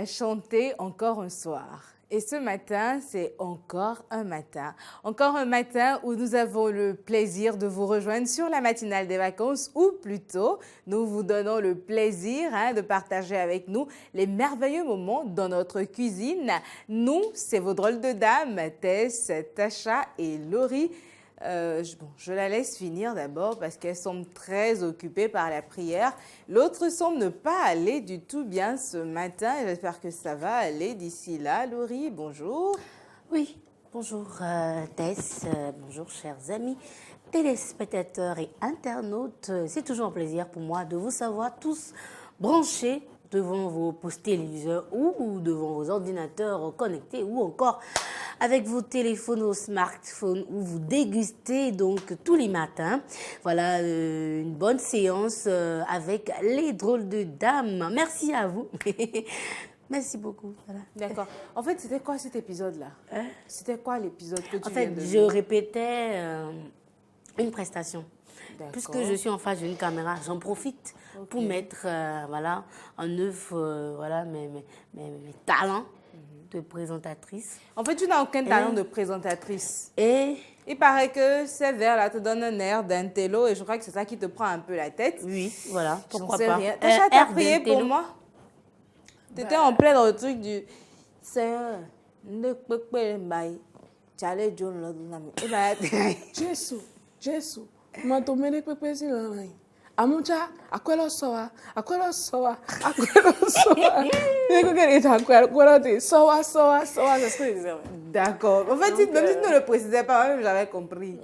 matin, chanter encore un soir. Et ce matin, c'est encore un matin. Encore un matin où nous avons le plaisir de vous rejoindre sur la matinale des vacances, ou plutôt, nous vous donnons le plaisir de partager avec nous les merveilleux moments dans notre cuisine. Nous, c'est vos drôles de dames, Tess, Tasha et Laurie. Je la laisse finir d'abord parce qu'elles sont très occupées par la prière. L'autre semble ne pas aller du tout bien ce matin. J'espère que ça va aller d'ici là. Laurie, bonjour. Oui, bonjour Tess, bonjour chers amis, téléspectateurs et internautes. C'est toujours un plaisir pour moi de vous savoir tous branchés devant vos postes téléviseurs ou devant vos ordinateurs connectés ou encore avec vos téléphones ou smartphones où vous dégustez donc tous les matins. Voilà une bonne séance avec les drôles de dames. Merci à vous. Merci beaucoup. Voilà. D'accord. En fait, c'était quoi cet épisode-là? C'était quoi l'épisode que tu viens de je répétais une prestation. Puisque je suis en face d'une caméra, j'en profite pour mettre voilà, en œuvre voilà, mes talents de présentatrice. En fait, tu n'as aucun talent de présentatrice. Et il paraît que ces vers-là te donnent un air d'intello et je crois que c'est ça qui te prend un peu la tête. Oui, voilà, pourquoi pas. pas. T'as prié pour moi? T'étais en plein dans le truc du Seigneur, ne peux pas me Charlie John Jésus, manto mene pepe si lan. Amucha, akwelo sowa. Sowa, c'est ce que je disais. D'accord. En fait, même si tu ne le précisais pas, moi-même j'avais compris.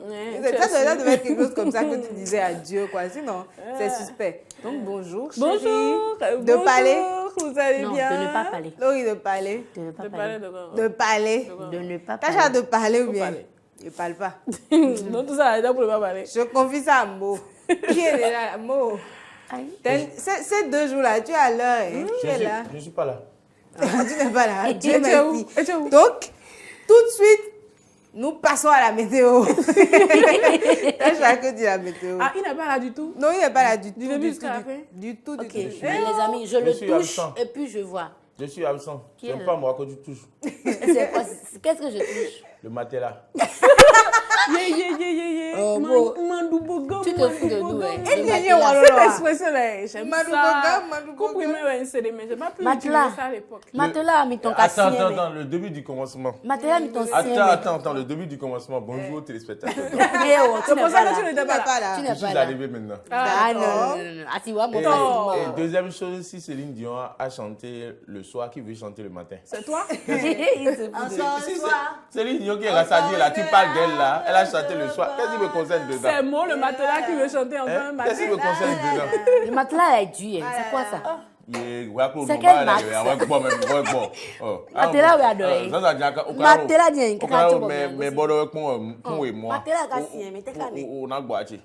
Ça devait être quelque chose comme ça que tu disais à Dieu, quoi. Sinon, c'est suspect. Donc, bonjour, chérie. Bonjour. De parler. Vous allez bien? De ne pas parler. Laurie, de parler. De ne pas De parler. De parler. De ne pas parler. Tasha, de parler ou bien? parler. Je ne parle pas. Non, tout ça, là, pour ne pas parler. Je confie ça à Mo. Qui est déjà là? Mo. Ces 2 jours-là, tu es à l'heure. Tu es là. Je ne suis pas là. Tu n'es pas là. Dieu Et tu es où? merci. Et tu es où? Donc, tout de suite, nous passons à la météo. Tasha, que dit la météo? Ah, il n'est pas là du tout? Non, il n'est pas là du tout. Du début jusqu'à la fin? Du tout. Ok, les amis, je le suis touche absent. et puis je vois. Je suis absent. Qui Ce est n'est là? pas moi que tu touches. C'est quoi? Qu'est-ce que je touche? Le matelas. Oh, bon. Mandouboga, Tu te fous de nous, hein. Et Le Nini, on matelas. va Cette le expression-là, j'aime Mandouboga, ça. Mandouboga. Comprimé, ouais, c'est des mais j'ai pas pu Matelas. utiliser ça à l'époque. Matelas, mais ton Attends, cassien. attends, le début du commencement. Matelas, mais ton sien. Attends, le début du commencement. Bonjour téléspectateurs. C'est pour ça que tu n'étais Tu pas n'es là. pas là. Tu Je n'es suis pas là. arrivé maintenant. Ah non. Ah, tu vois, mon facilement. Et deuxième chose, si Céline Dion a chanté le soir, qui veut chanter le matin? C'est toi? Il se fout de nous. Si Céline Dion qui est rassasiée là, tu parles d'elle là, elle a chanté le soir. Qu'est-ce qui me concerne dedans? C'est moi, le matelas, qui veut chanter encore un Qu'est-ce qui me matin. concerne dedans? Le matelas est dur, hein. C'est quoi ça? C'est quel match? Matelas, oui, adoré. Matelas, il y a une carte. Mais bon, et moi. Matelas, cassien, mais t'es cané. On a boité.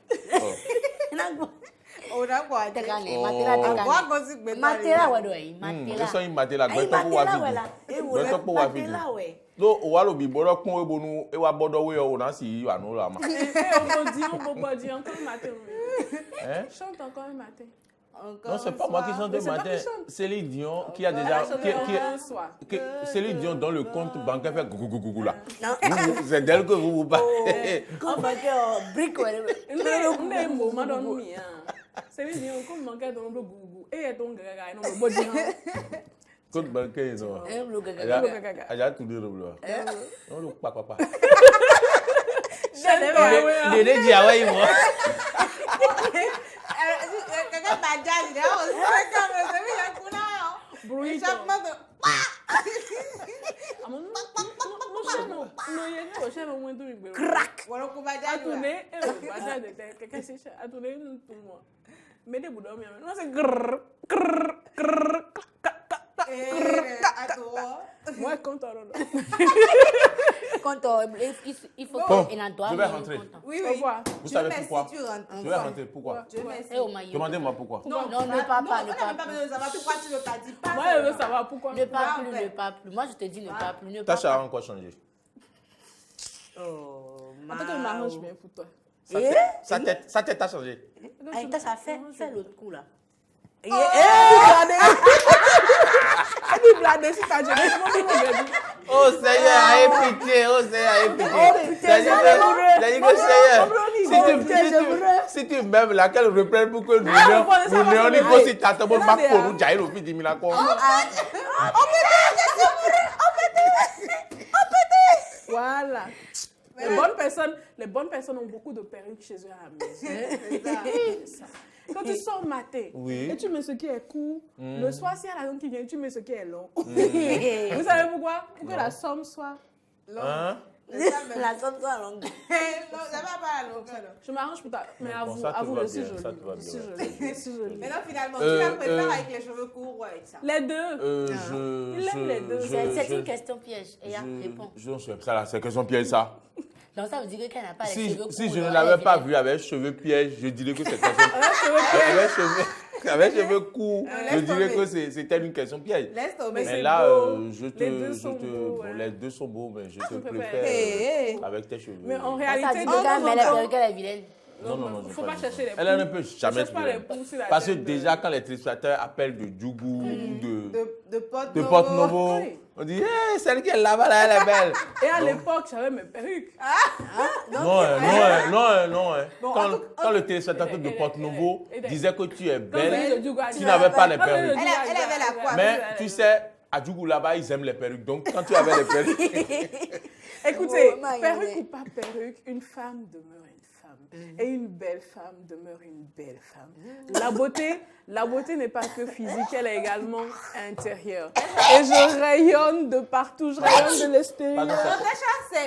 On a quoi? T'es cané. Oh. Matelas, t'es Quoi, cané. gossip, mais Matelas, ouais, ouais. Je Matelas. suis matelas. Ayi, matelas, ouais, là. Matelas, ouais. Donc, on va le biboro qu'on est bon, et on va border on a si on a la main. On va dire encore un matin. Chante encore un matin. Non, c'est pas moi qui chante le c'est toi matin. qui chante. Céline Dion qui a Elle déjà. a chanté un soir. Céline Dion dans le compte bancaire fait gougou là. C'est d'elle que vous parlez. Comment que brique, ouais. On est un moment dans nous. C'est lui, on manquait dans le gougou. Et ton gaga, non, le body. Compte bancaire, non. Le gaga. Elle a tout dit le blanc. Non, le papa. Je Il est dit, ah ouais, moi. Quelqu'un m'a dit, bruit. Crac. voilà qu'on va dire. Attendez, attendez, mais des bouts d'homme, non, c'est grrr, grrr, grrr, moi, quand Il faut Bon, qu'il en doit. je vais rentrer. Oui, Au oui. revoir. Vous savez Dieu merci, pourquoi? tu rentres. Je vais rentrer. Pourquoi? Dieu merci. Demandez-moi pourquoi. Non, ne parle pas, Non, ne on n'a parle même pas besoin de savoir pourquoi tu ne veux pas dire. Pas Moi, je veux savoir pourquoi. Ne parle plus, ne parle plus. Moi, je te dis ne parle plus, ne parle Tasha a plus. encore changé. Oh, En tout cas, je m'arrange bien pour toi. Sa tête a changé. Aïe, ça fait l'autre coup là. Regardez. dit blader si t'as dit. Oh Seigneur, aie pitié, oh Seigneur, aie pitié. Seigneur, si tu m'aimes là, qu'elle reprenne pour que nous n'ayons si t'attends pour ma cour, j'aille au fil de Milan. Voilà. Les bonnes personnes ont beaucoup de perruques chez eux à la maison. C'est ça. Quand tu sors matin et tu mets ce qui est court, le soir, s'il y a la longue qui vient, tu mets ce qui est long. Vous savez pourquoi? Pour que la somme soit longue. Hein? La somme soit longue. Non, ça va pas la longueur. Je m'arrange pour toi. Mais à Bon, vous, ça te à vous, va je suis bien, ça jolie. te va Je suis bien. jolie. Je suis jolie. Mais non, finalement, tu la préfères avec les cheveux courts ou avec ça? Les deux. Il aime les deux. C'est une question piège. Et réponds. Je ne sais pas, ça là, c'est question piège ça. Donc ça veut dire qu'elle n'a pas les Si, cheveux courts. si je ne l'avais pas vu avec cheveux pièges, je dirais que c'est question avec cheveux courts, je dirais que c'était une question piège. Laisse tomber. Mais là, Les deux sont beaux, ouais. les deux sont beaux, mais je te préfère. préfère avec tes cheveux. Mais en Ça réalité, dit que quand elle met les perruques, elle est vilaine. Non, il ne faut pas chercher les poux. Elle ne peut jamais Cherche pas trouver. les poux sur la Parce que tête de- déjà, quand les téléspectateurs appellent de Djougou ou De potes de Porte Novo, Oui. on dit hey, celle qui est là-bas, là, elle est belle. Et à l'époque, j'avais mes perruques. Non. Bon, Quand le téléspectateur de Porte Novo disait que tu es Quand je belle, dis Djougou, tu elle n'avais dit- pas les Quand je perruques. dis Elle avait la coiffe. Mais tu sais, à Djougou là-bas, ils aiment les perruques. Donc quand tu avais les perruques, Écoutez, Oh, my perruque God. ou pas perruque, une femme demeure une femme. Et une belle femme demeure une belle femme. La beauté n'est pas que physique, elle est également intérieure. Et je rayonne de partout, je rayonne de l'extérieur. Pardon,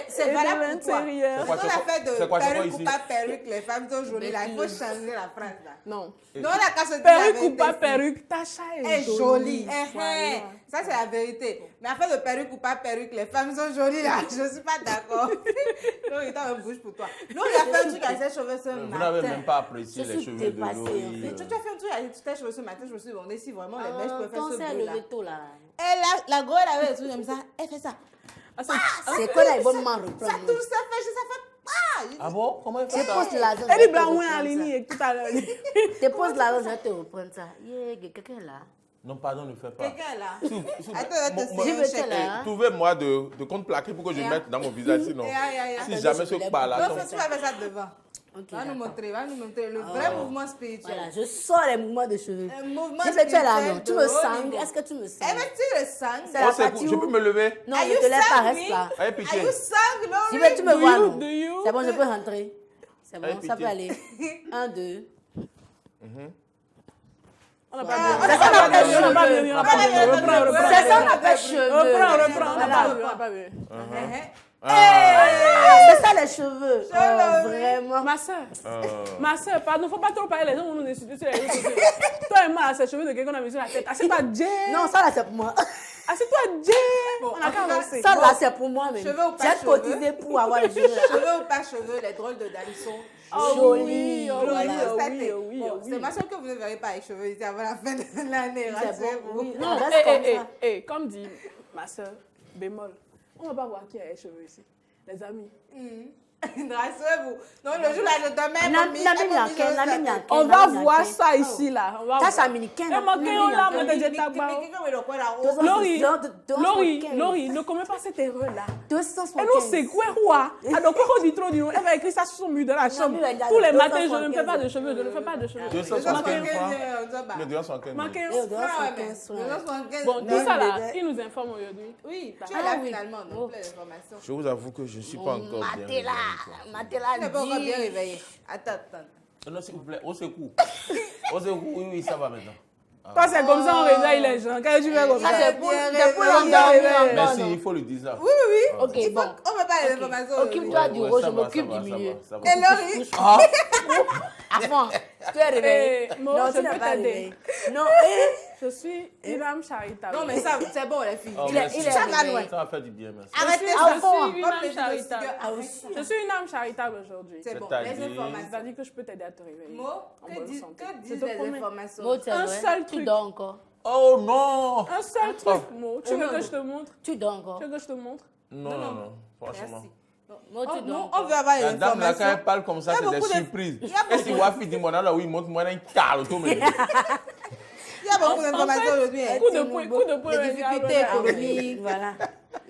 C'est Et valable de pour toi. l'intérieur. Quand on a fait de c'est quoi perruque ici? ou pas perruque, les femmes sont jolies là. Il faut changer la phrase là. Non. Non, la casse de Perruque ou pas perruque, Tacha est est jolie. jolie. Voilà. Ça, c'est la vérité. Mais afin de perruque ou pas perruque, les femmes sont jolies là. Je ne suis pas d'accord. Non, il t'en bouge pour toi. Non, il a fait un truc avec ses cheveux ce vous n'avez matin. même pas apprécié Je les suis cheveux de dépassée, Laurie. en fait. Tu as fait un truc avec tes cheveux ce matin, je me suis demandé si vraiment les mèches peuvent faire Quand ce c'est bruit là. levé tôt là. Et la grosse, elle avait des trucs comme ça. Elle fait ça. C'est quoi la bonne main Ça reprendre? touche, ça fait. Ah bon? Comment il fait Tu ça? poses l'argent. Elle est blanc, à ligne, tout à l'heure. Tu poses l'argent, je vais te reprendre ça. Yeah, quelqu'un est là. Non, pardon, ne fais pas. Quelqu'un est là. Attends, Je veux te là. trouvez-moi de compte plaqué pour que je mette dans mon visage, sinon. Si jamais ce pas là. Non, tu vas faire ça devant. Ok, Va nous d'accord. montrer le vrai mouvement spirituel. Voilà, je sors les mouvements de cheveux. Un mouvement Je fais tu es là, spirituel non? Tu de me haut sangs? niveau. Est-ce que tu me Eh sangs? ben, tu le sens. C'est la Oh, c'est partie cool. Je où- peux me lever? Non, Are ne you te lève pas, sang, reste me? là. Aïe, Are pitié. you sang, Laurie? Si tu me Do vois, you- non? do you- C'est bon, je peux rentrer. C'est Aïe, bon, ça pitié. peut aller. 1, 2. On n'a pas Voilà. vu. Ça, ça n'a pas On n'a pas vu. On n'a pas vu. Reprends. C'est ça, on appelle cheveux. Reprends. On n'a pas vu. On n'a pas vu. C'est ça les cheveux. Oh, vraiment. Ma soeur, pardon, faut pas trop parler, les gens vont nous insulter sur les réseaux sociaux. Toi et moi, c'est cheveux de quelqu'un qu'on a mis sur la tête. Assieds-toi, Jay. Non, ça là, c'est pour moi. Assieds-toi, Jay. On a qu'à avancer. Ça là, c'est pour moi même. Cheveux ou pas J'ai cheveux? cotisé pour avoir les cheveux là. Cheveux ou pas cheveux, les drôles de dames sont Oh Jolie. oui, oh Voilà. oui, oh constatés. oui, oh oui, Bon, oh oui. c'est ma soeur que vous ne verrez pas avec cheveux ici avant la fin de l'année. C'est rassurez-vous. bon, oui. Non, Reste comme ça. comme dit ma soeur, bémol, on va pas voir qui a les cheveux ici. Les amis. Rassurez-vous. Non, le jour là, je dormais. On va voir ça ici, là. On va Ça, voir. c'est américain. Eh, manquez, on l'a, mais j'ai tabou. Laurie, ne commets pas cette erreur-là. Elle nous sait quoi, roi. Alors, quoi, dit trop, elle va écrire ça sur son mur de la chambre. mais il y a Tous les 275. matins, je ne fais pas de cheveux, je ne fais pas de cheveux. 275 francs. Le 275 Manquez. Bon, Bon, tout ça là, il nous informe aujourd'hui. Oui, tu es Ah là oui. finalement, donc plein d'informations. Je vous avoue que je ne suis pas encore bien. Matela, Tu Matela n'es pas encore bien dit. réveillé. Attends. Non, s'il vous plaît, au secours. Au secours, oui, ça va maintenant. Toi, c'est comme ça, on réveille les gens. Quand tu fais comme Ça, ça. c'est pour bien l'endormir encore, Merci, non? il faut le dire ça. Oui. Ok, bon. On ne peut pas les informations. Occupe-toi du Ouais, haut, ça je va, m'occupe ça du va, milieu. ça va. Et Laurie? Ah, À fond, tu es réveillé. Eh, Mo, Non, je tu n'es peux pas t'aider. réveillé. Non, Je suis une âme charitable. Non, mais ça, c'est bon, les filles. oh, il est merci. réveillé. Ça va faire du bien, merci. Arrêtez Je ça. suis une Comme âme les charitable. studios. Ah aussi. Je suis une âme charitable aujourd'hui. C'est bon, C'est-à-dire- les informations. Ça dit que je peux t'aider à te réveiller. Mo, En bonne que santé. disent Je te les promets. informations? Maud, c'est Un vrai. seul Tu truc. dors encore. Oh non! Un seul truc, Mo. Tu veux que je te montre? Tu dors encore. Tu veux que je te montre? Non, franchement. Merci. Maud, tu dors Non, on encore. veut avoir La les dame là, quand elle informations. parle comme ça, Il y a c'est des beaucoup de- surprises. il y a Est-ce qu'il va finir mon là, oui, montre-moi un calme, tout me dit. Il y a beaucoup d'informations aujourd'hui. Coup de poing. Les difficultés économiques, voilà.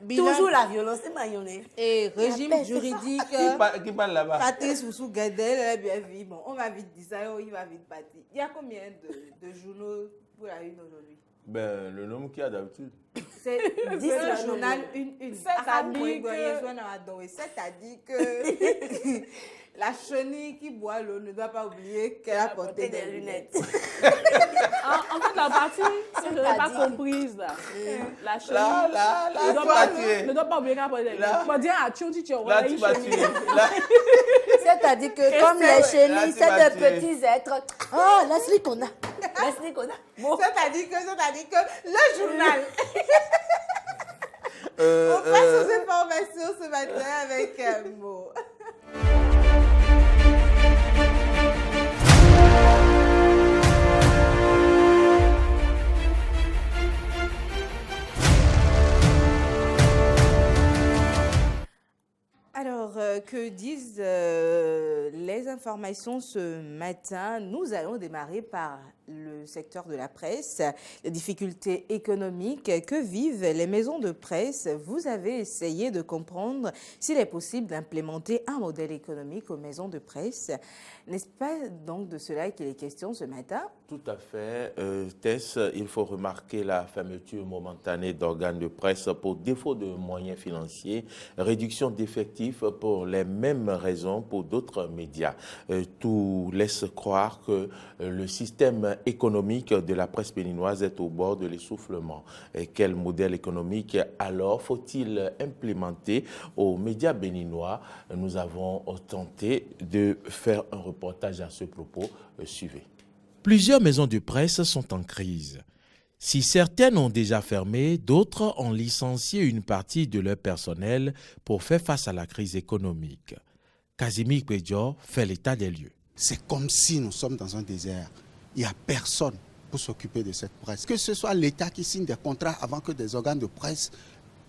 Toujours la violence, c'est maillonné. Et régime juridique. Qui parle là-bas? Patrice Oussou Gadel, elle a bien vu. Bon, on va vite dire ça, il va vite partir. Il y a combien de journaux pour la une aujourd'hui? Ben, le nombre qu'il y a d'habitude. C'est 10 le journal, une. C'est-à-dire que la chenille qui boit l'eau ne doit pas oublier qu'elle a porté des lunettes. En fait, la partie, je n'ai pas comprise là. La chenille. Ne doit pas oublier qu'elle a porté des lunettes. On va dire à Tchon, Là, tu vas tuer. C'est-à-dire que comme les chenilles, c'est de petits êtres. Oh, laisse-les qu'on a. Laisse-les qu'on a. Bon. C'est-à-dire que le journal. On passe aux informations ce matin avec Mo. Alors, que disent les informations ce matin? Nous allons démarrer par le secteur de la presse, les difficultés économiques que vivent les maisons de presse. Vous avez essayé de comprendre s'il est possible d'implémenter un modèle économique aux maisons de presse. N'est-ce pas donc de cela qu'il est question ce matin? Tout à fait. Tess, il faut remarquer la fermeture momentanée d'organes de presse pour défaut de moyens financiers, réduction d'effectifs pour les mêmes raisons pour d'autres médias. Tout laisse croire que le système économique de la presse béninoise est au bord de l'essoufflement. Quel modèle économique alors faut-il implémenter aux médias béninois? Nous avons tenté de faire un reportage à ce propos. Suivez. Plusieurs maisons de presse sont en crise. Si certaines ont déjà fermé, d'autres ont licencié une partie de leur personnel pour faire face à la crise économique. Casimir Pédior fait l'état des lieux. C'est comme si nous sommes dans un désert. Il n'y a personne pour s'occuper de cette presse. Que ce soit l'État qui signe des contrats avant que des organes de presse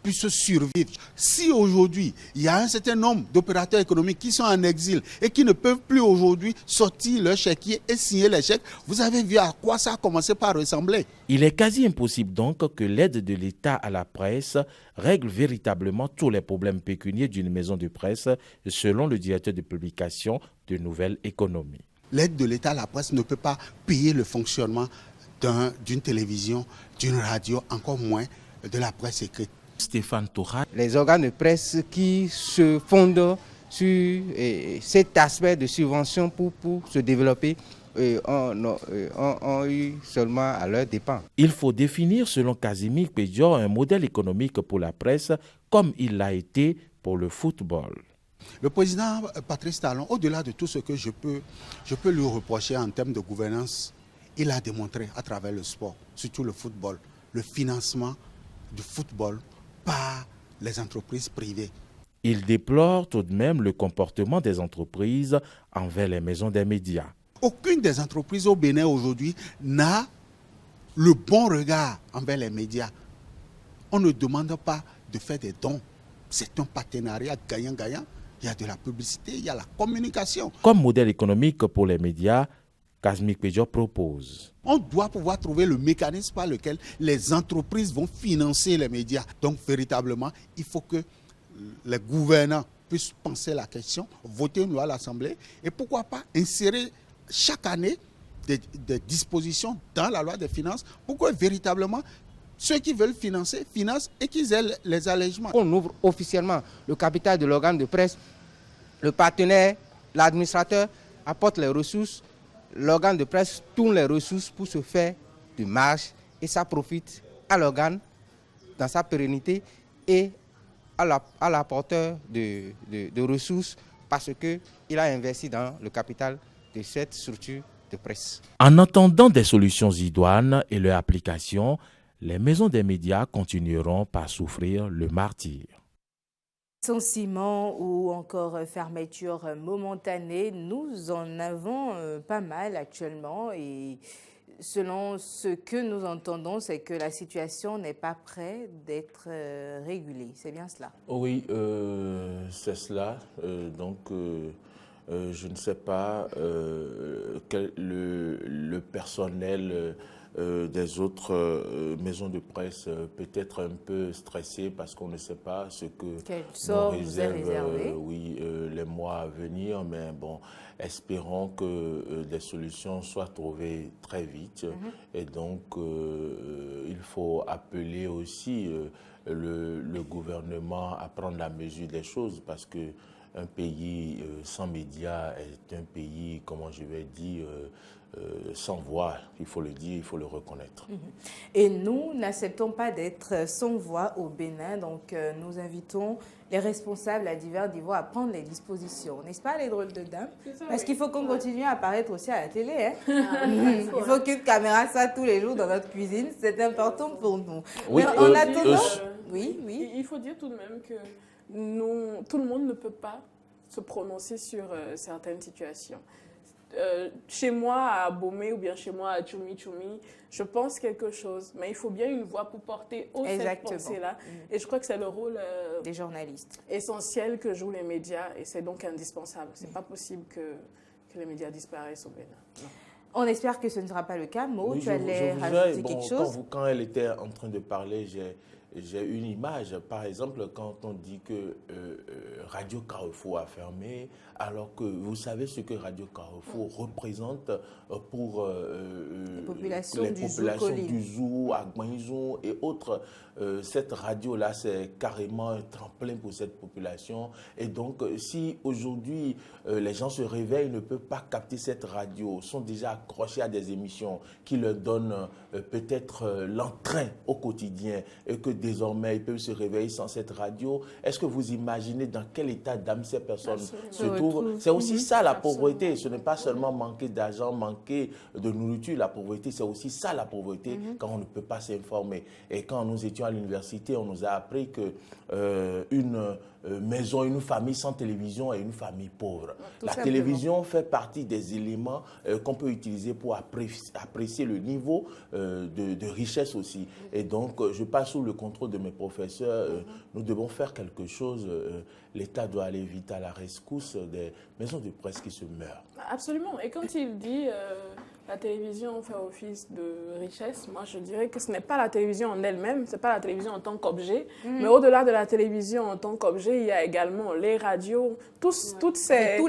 puissent survivre. Si aujourd'hui, il y a un certain nombre d'opérateurs économiques qui sont en exil et qui ne peuvent plus aujourd'hui sortir leur chéquier et signer les chèques, vous avez vu à quoi ça a commencé par ressembler. Il est quasi impossible donc que l'aide de l'État à la presse règle véritablement tous les problèmes pécuniaires d'une maison de presse, selon le directeur de publication de Nouvelle Économie. L'aide de l'État à la presse ne peut pas payer le fonctionnement d'une télévision, d'une radio, encore moins de la presse écrite. Stéphane Toura. Les organes de presse qui se fondent sur cet aspect de subvention pour se développer ont eu seulement à leur dépens. Il faut définir, selon Casimir Pédior, un modèle économique pour la presse comme il l'a été pour le football. Le président Patrice Talon, au-delà de tout ce que je peux lui reprocher en termes de gouvernance, il a démontré à travers le sport, surtout le football, le financement du football par les entreprises privées. Il déplore tout de même le comportement des entreprises envers les maisons des médias. Aucune des entreprises au Bénin aujourd'hui n'a le bon regard envers les médias. On ne demande pas de faire des dons. C'est un partenariat gagnant-gagnant. Il y a de la publicité, il y a la communication. Comme modèle économique pour les médias, Casimir Pédior propose. On doit pouvoir trouver le mécanisme par lequel les entreprises vont financer les médias. Donc véritablement, il faut que les gouvernants puissent penser la question, voter une loi à l'Assemblée et pourquoi pas insérer chaque année des dispositions dans la loi des finances pour que véritablement ceux qui veulent financer, financent et qu'ils aient les allègements. On ouvre officiellement le capital de l'organe de presse, le partenaire, l'administrateur apporte les ressources, l'organe de presse tourne les ressources pour se faire de marge et ça profite à l'organe dans sa pérennité et à l'apporteur de ressources parce qu'il a investi dans le capital de cette structure de presse. En attendant des solutions idoines et leur application, les maisons des médias continueront par souffrir le martyre. Licenciement ou encore fermeture momentanée, nous en avons pas mal actuellement et selon ce que nous entendons, c'est que la situation n'est pas prête d'être régulée. C'est bien cela? Oui, c'est cela. Je ne sais pas quel le personnel des autres maisons de presse peut-être un peu stressées parce qu'on ne sait pas ce que nous réserve les mois à venir, mais bon, espérons que des solutions soient trouvées très vite. Et donc, il faut appeler aussi le gouvernement à prendre la mesure des choses parce que un pays sans médias est un pays, comment je vais dire, sans voix, il faut le dire, il faut le reconnaître. Et nous n'acceptons pas d'être sans voix au Bénin, donc nous invitons les responsables à divers niveaux à prendre les dispositions. N'est-ce pas, les drôles de dames? Parce qu'il faut qu'on continue à apparaître aussi à la télé. Hein? Il faut qu'une caméra soit tous les jours dans notre cuisine, c'est important pour nous. Oui, mais en attendant, oui. Il faut dire tout de même que tout le monde ne peut pas se prononcer sur certaines situations. Chez moi à Bomé ou bien chez moi à Tchoumi, je pense quelque chose, mais il faut bien une voix pour porter haut cette pensée-là. Et je crois que c'est le rôle des journalistes essentiel que jouent les médias et c'est donc indispensable. C'est pas possible que les médias disparaissent au Bénin. Non. On espère que ce ne sera pas le cas. Mo, oui, tu allais rajouter quelque chose? Quand elle était en train de parler, j'ai une image. Par exemple, quand on dit que Radio Carrefour a fermé, alors que vous savez ce que Radio Carrefour représente pour les populations du Zou, Agmaïzou et autres. Cette radio-là, c'est carrément un tremplin pour cette population. Et donc, si aujourd'hui, les gens se réveillent, ne peuvent pas capter cette radio, sont déjà accrochés à des émissions qui leur donnent peut-être l'entrain au quotidien et que désormais, ils peuvent se réveiller sans cette radio. Est-ce que vous imaginez dans quel état d'âme ces personnes se trouvent? C'est aussi ça la pauvreté. Ce n'est pas seulement manquer d'argent, manquer de nourriture. La pauvreté, c'est aussi ça la pauvreté quand on ne peut pas s'informer. Et quand nous étions à l'université, on nous a appris que une maison, une famille sans télévision est une famille pauvre. La télévision fait partie des éléments qu'on peut utiliser pour apprécier le niveau de richesse aussi. Et donc, je passe sous le contrôle de mes professeurs. Nous devons faire quelque chose. L'État doit aller vite à la rescousse des maisons de presse qui se meurent. Absolument. Et quand il dit la télévision fait office de richesse, moi je dirais que ce n'est pas la télévision en elle-même, ce n'est pas la télévision en tant qu'objet, mais au-delà de la télévision en tant qu'objet, il y a également les radios, tous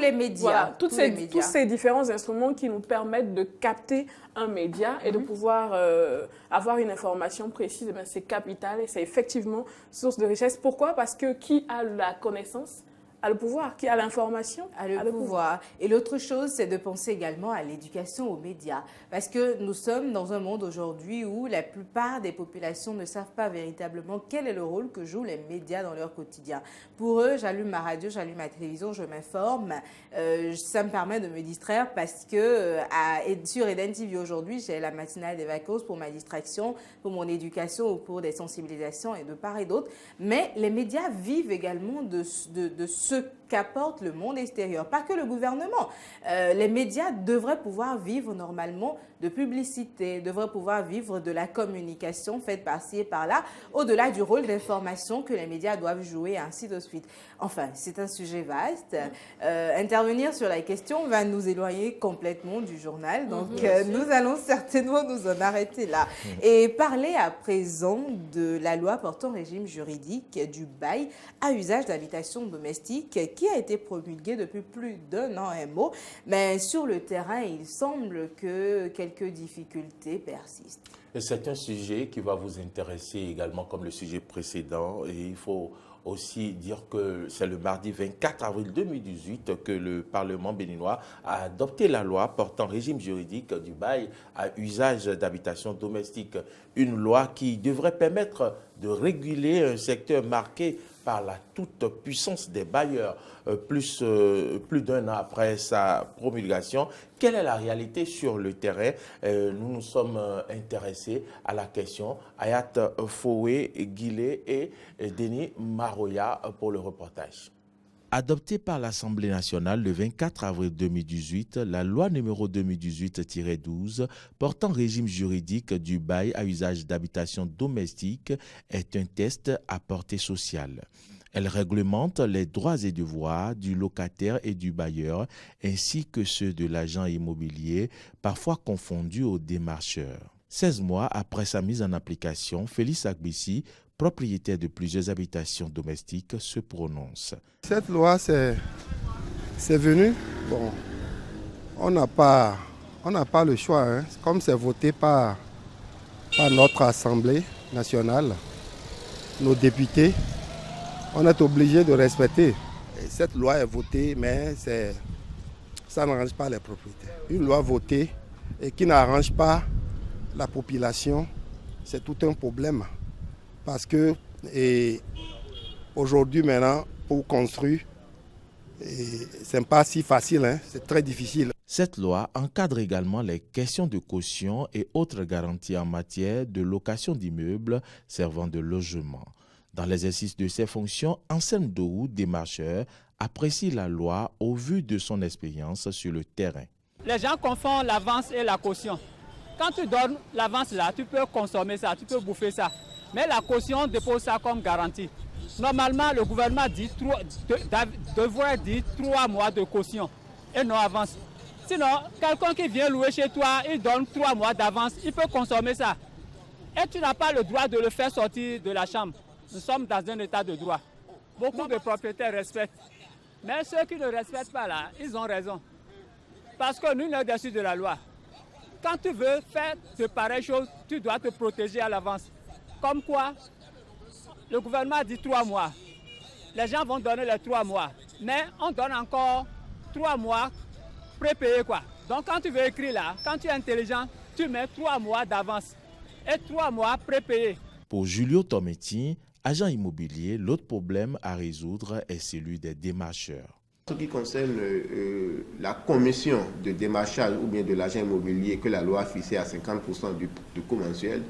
les médias, voilà, tous ces différents instruments qui nous permettent de capter un média et de pouvoir avoir une information précise. C'est capital et c'est effectivement source de richesse. Pourquoi? Parce que qui a la connaissance a le pouvoir, qui a l'information a le pouvoir. Et l'autre chose, c'est de penser également à l'éducation aux médias. Parce que nous sommes dans un monde aujourd'hui où la plupart des populations ne savent pas véritablement quel est le rôle que jouent les médias dans leur quotidien. Pour eux, j'allume ma radio, j'allume ma télévision, je m'informe. Ça me permet de me distraire parce que sur Eden TV aujourd'hui, j'ai la matinale des vacances pour ma distraction, pour mon éducation ou pour des sensibilisations et de part et d'autre. Mais les médias vivent également de ce qu'apporte le monde extérieur, pas que le gouvernement. Les médias devraient pouvoir vivre normalement de publicité, devraient pouvoir vivre de la communication faite par-ci et par-là, au-delà du rôle d'information que les médias doivent jouer, et ainsi de suite. Enfin, c'est un sujet vaste. Intervenir sur la question va nous éloigner complètement du journal, donc nous allons certainement nous en arrêter là. Et parler à présent de la loi portant régime juridique du bail à usage d'habitation domestique qui a été promulguée depuis plus d'1 an et mot, mais sur le terrain, il semble que quelques difficultés persistent. C'est un sujet qui va vous intéresser également comme le sujet précédent et il faut aussi dire que c'est le mardi 24 avril 2018 que le Parlement béninois a adopté la loi portant régime juridique du bail à usage d'habitation domestique. Une loi qui devrait permettre de réguler un secteur marqué par la toute-puissance des bailleurs. Plus d'1 an après sa promulgation, quelle est la réalité sur le terrain? Nous nous sommes intéressés à la question. Ayat Foué Guilé et Denis Maroya pour le reportage. Adoptée par l'Assemblée nationale le 24 avril 2018, la loi numéro 2018-12 portant régime juridique du bail à usage d'habitation domestique est un test à portée sociale. Elle réglemente les droits et devoirs du locataire et du bailleur, ainsi que ceux de l'agent immobilier, parfois confondus aux démarcheurs. 16 mois après sa mise en application, Félix Agbissi, propriétaire de plusieurs habitations domestiques, se prononce. Cette loi, c'est venu. Bon, on n'a pas le choix. Hein. Comme c'est voté par notre Assemblée nationale, nos députés, on est obligé de respecter. Et cette loi est votée, mais ça n'arrange pas les propriétaires. Une loi votée et qui n'arrange pas la population, c'est tout un problème. Parce que aujourd'hui, maintenant, pour construire, ce n'est pas si facile, hein, c'est très difficile. Cette loi encadre également les questions de caution et autres garanties en matière de location d'immeubles servant de logement. Dans l'exercice de ses fonctions, Anselme Dohou, démarcheur, apprécie la loi au vu de son expérience sur le terrain. Les gens confondent l'avance et la caution. Quand tu donnes l'avance là, tu peux consommer ça, tu peux bouffer ça. Mais la caution dépose ça comme garantie. Normalement, le gouvernement devrait dire 3 mois de caution et non avance. Sinon, quelqu'un qui vient louer chez toi, il donne 3 mois d'avance, il peut consommer ça. Et tu n'as pas le droit de le faire sortir de la chambre. Nous sommes dans un état de droit. Beaucoup de propriétaires respectent. Mais ceux qui ne respectent pas là, ils ont raison. Parce que nous sommes au-dessus de la loi. Quand tu veux faire de pareilles choses, tu dois te protéger à l'avance. Comme quoi, le gouvernement dit 3 mois. Les gens vont donner les 3 mois. Mais on donne encore 3 mois prépayés, quoi. Donc quand tu veux écrire là, quand tu es intelligent, tu mets 3 mois d'avance et 3 mois prépayés. Pour Julio Tometti, agent immobilier, l'autre problème à résoudre est celui des démarcheurs. En ce qui concerne la commission de démarchage ou bien de l'agent immobilier que la loi a fixé à 50% du coût mensuel,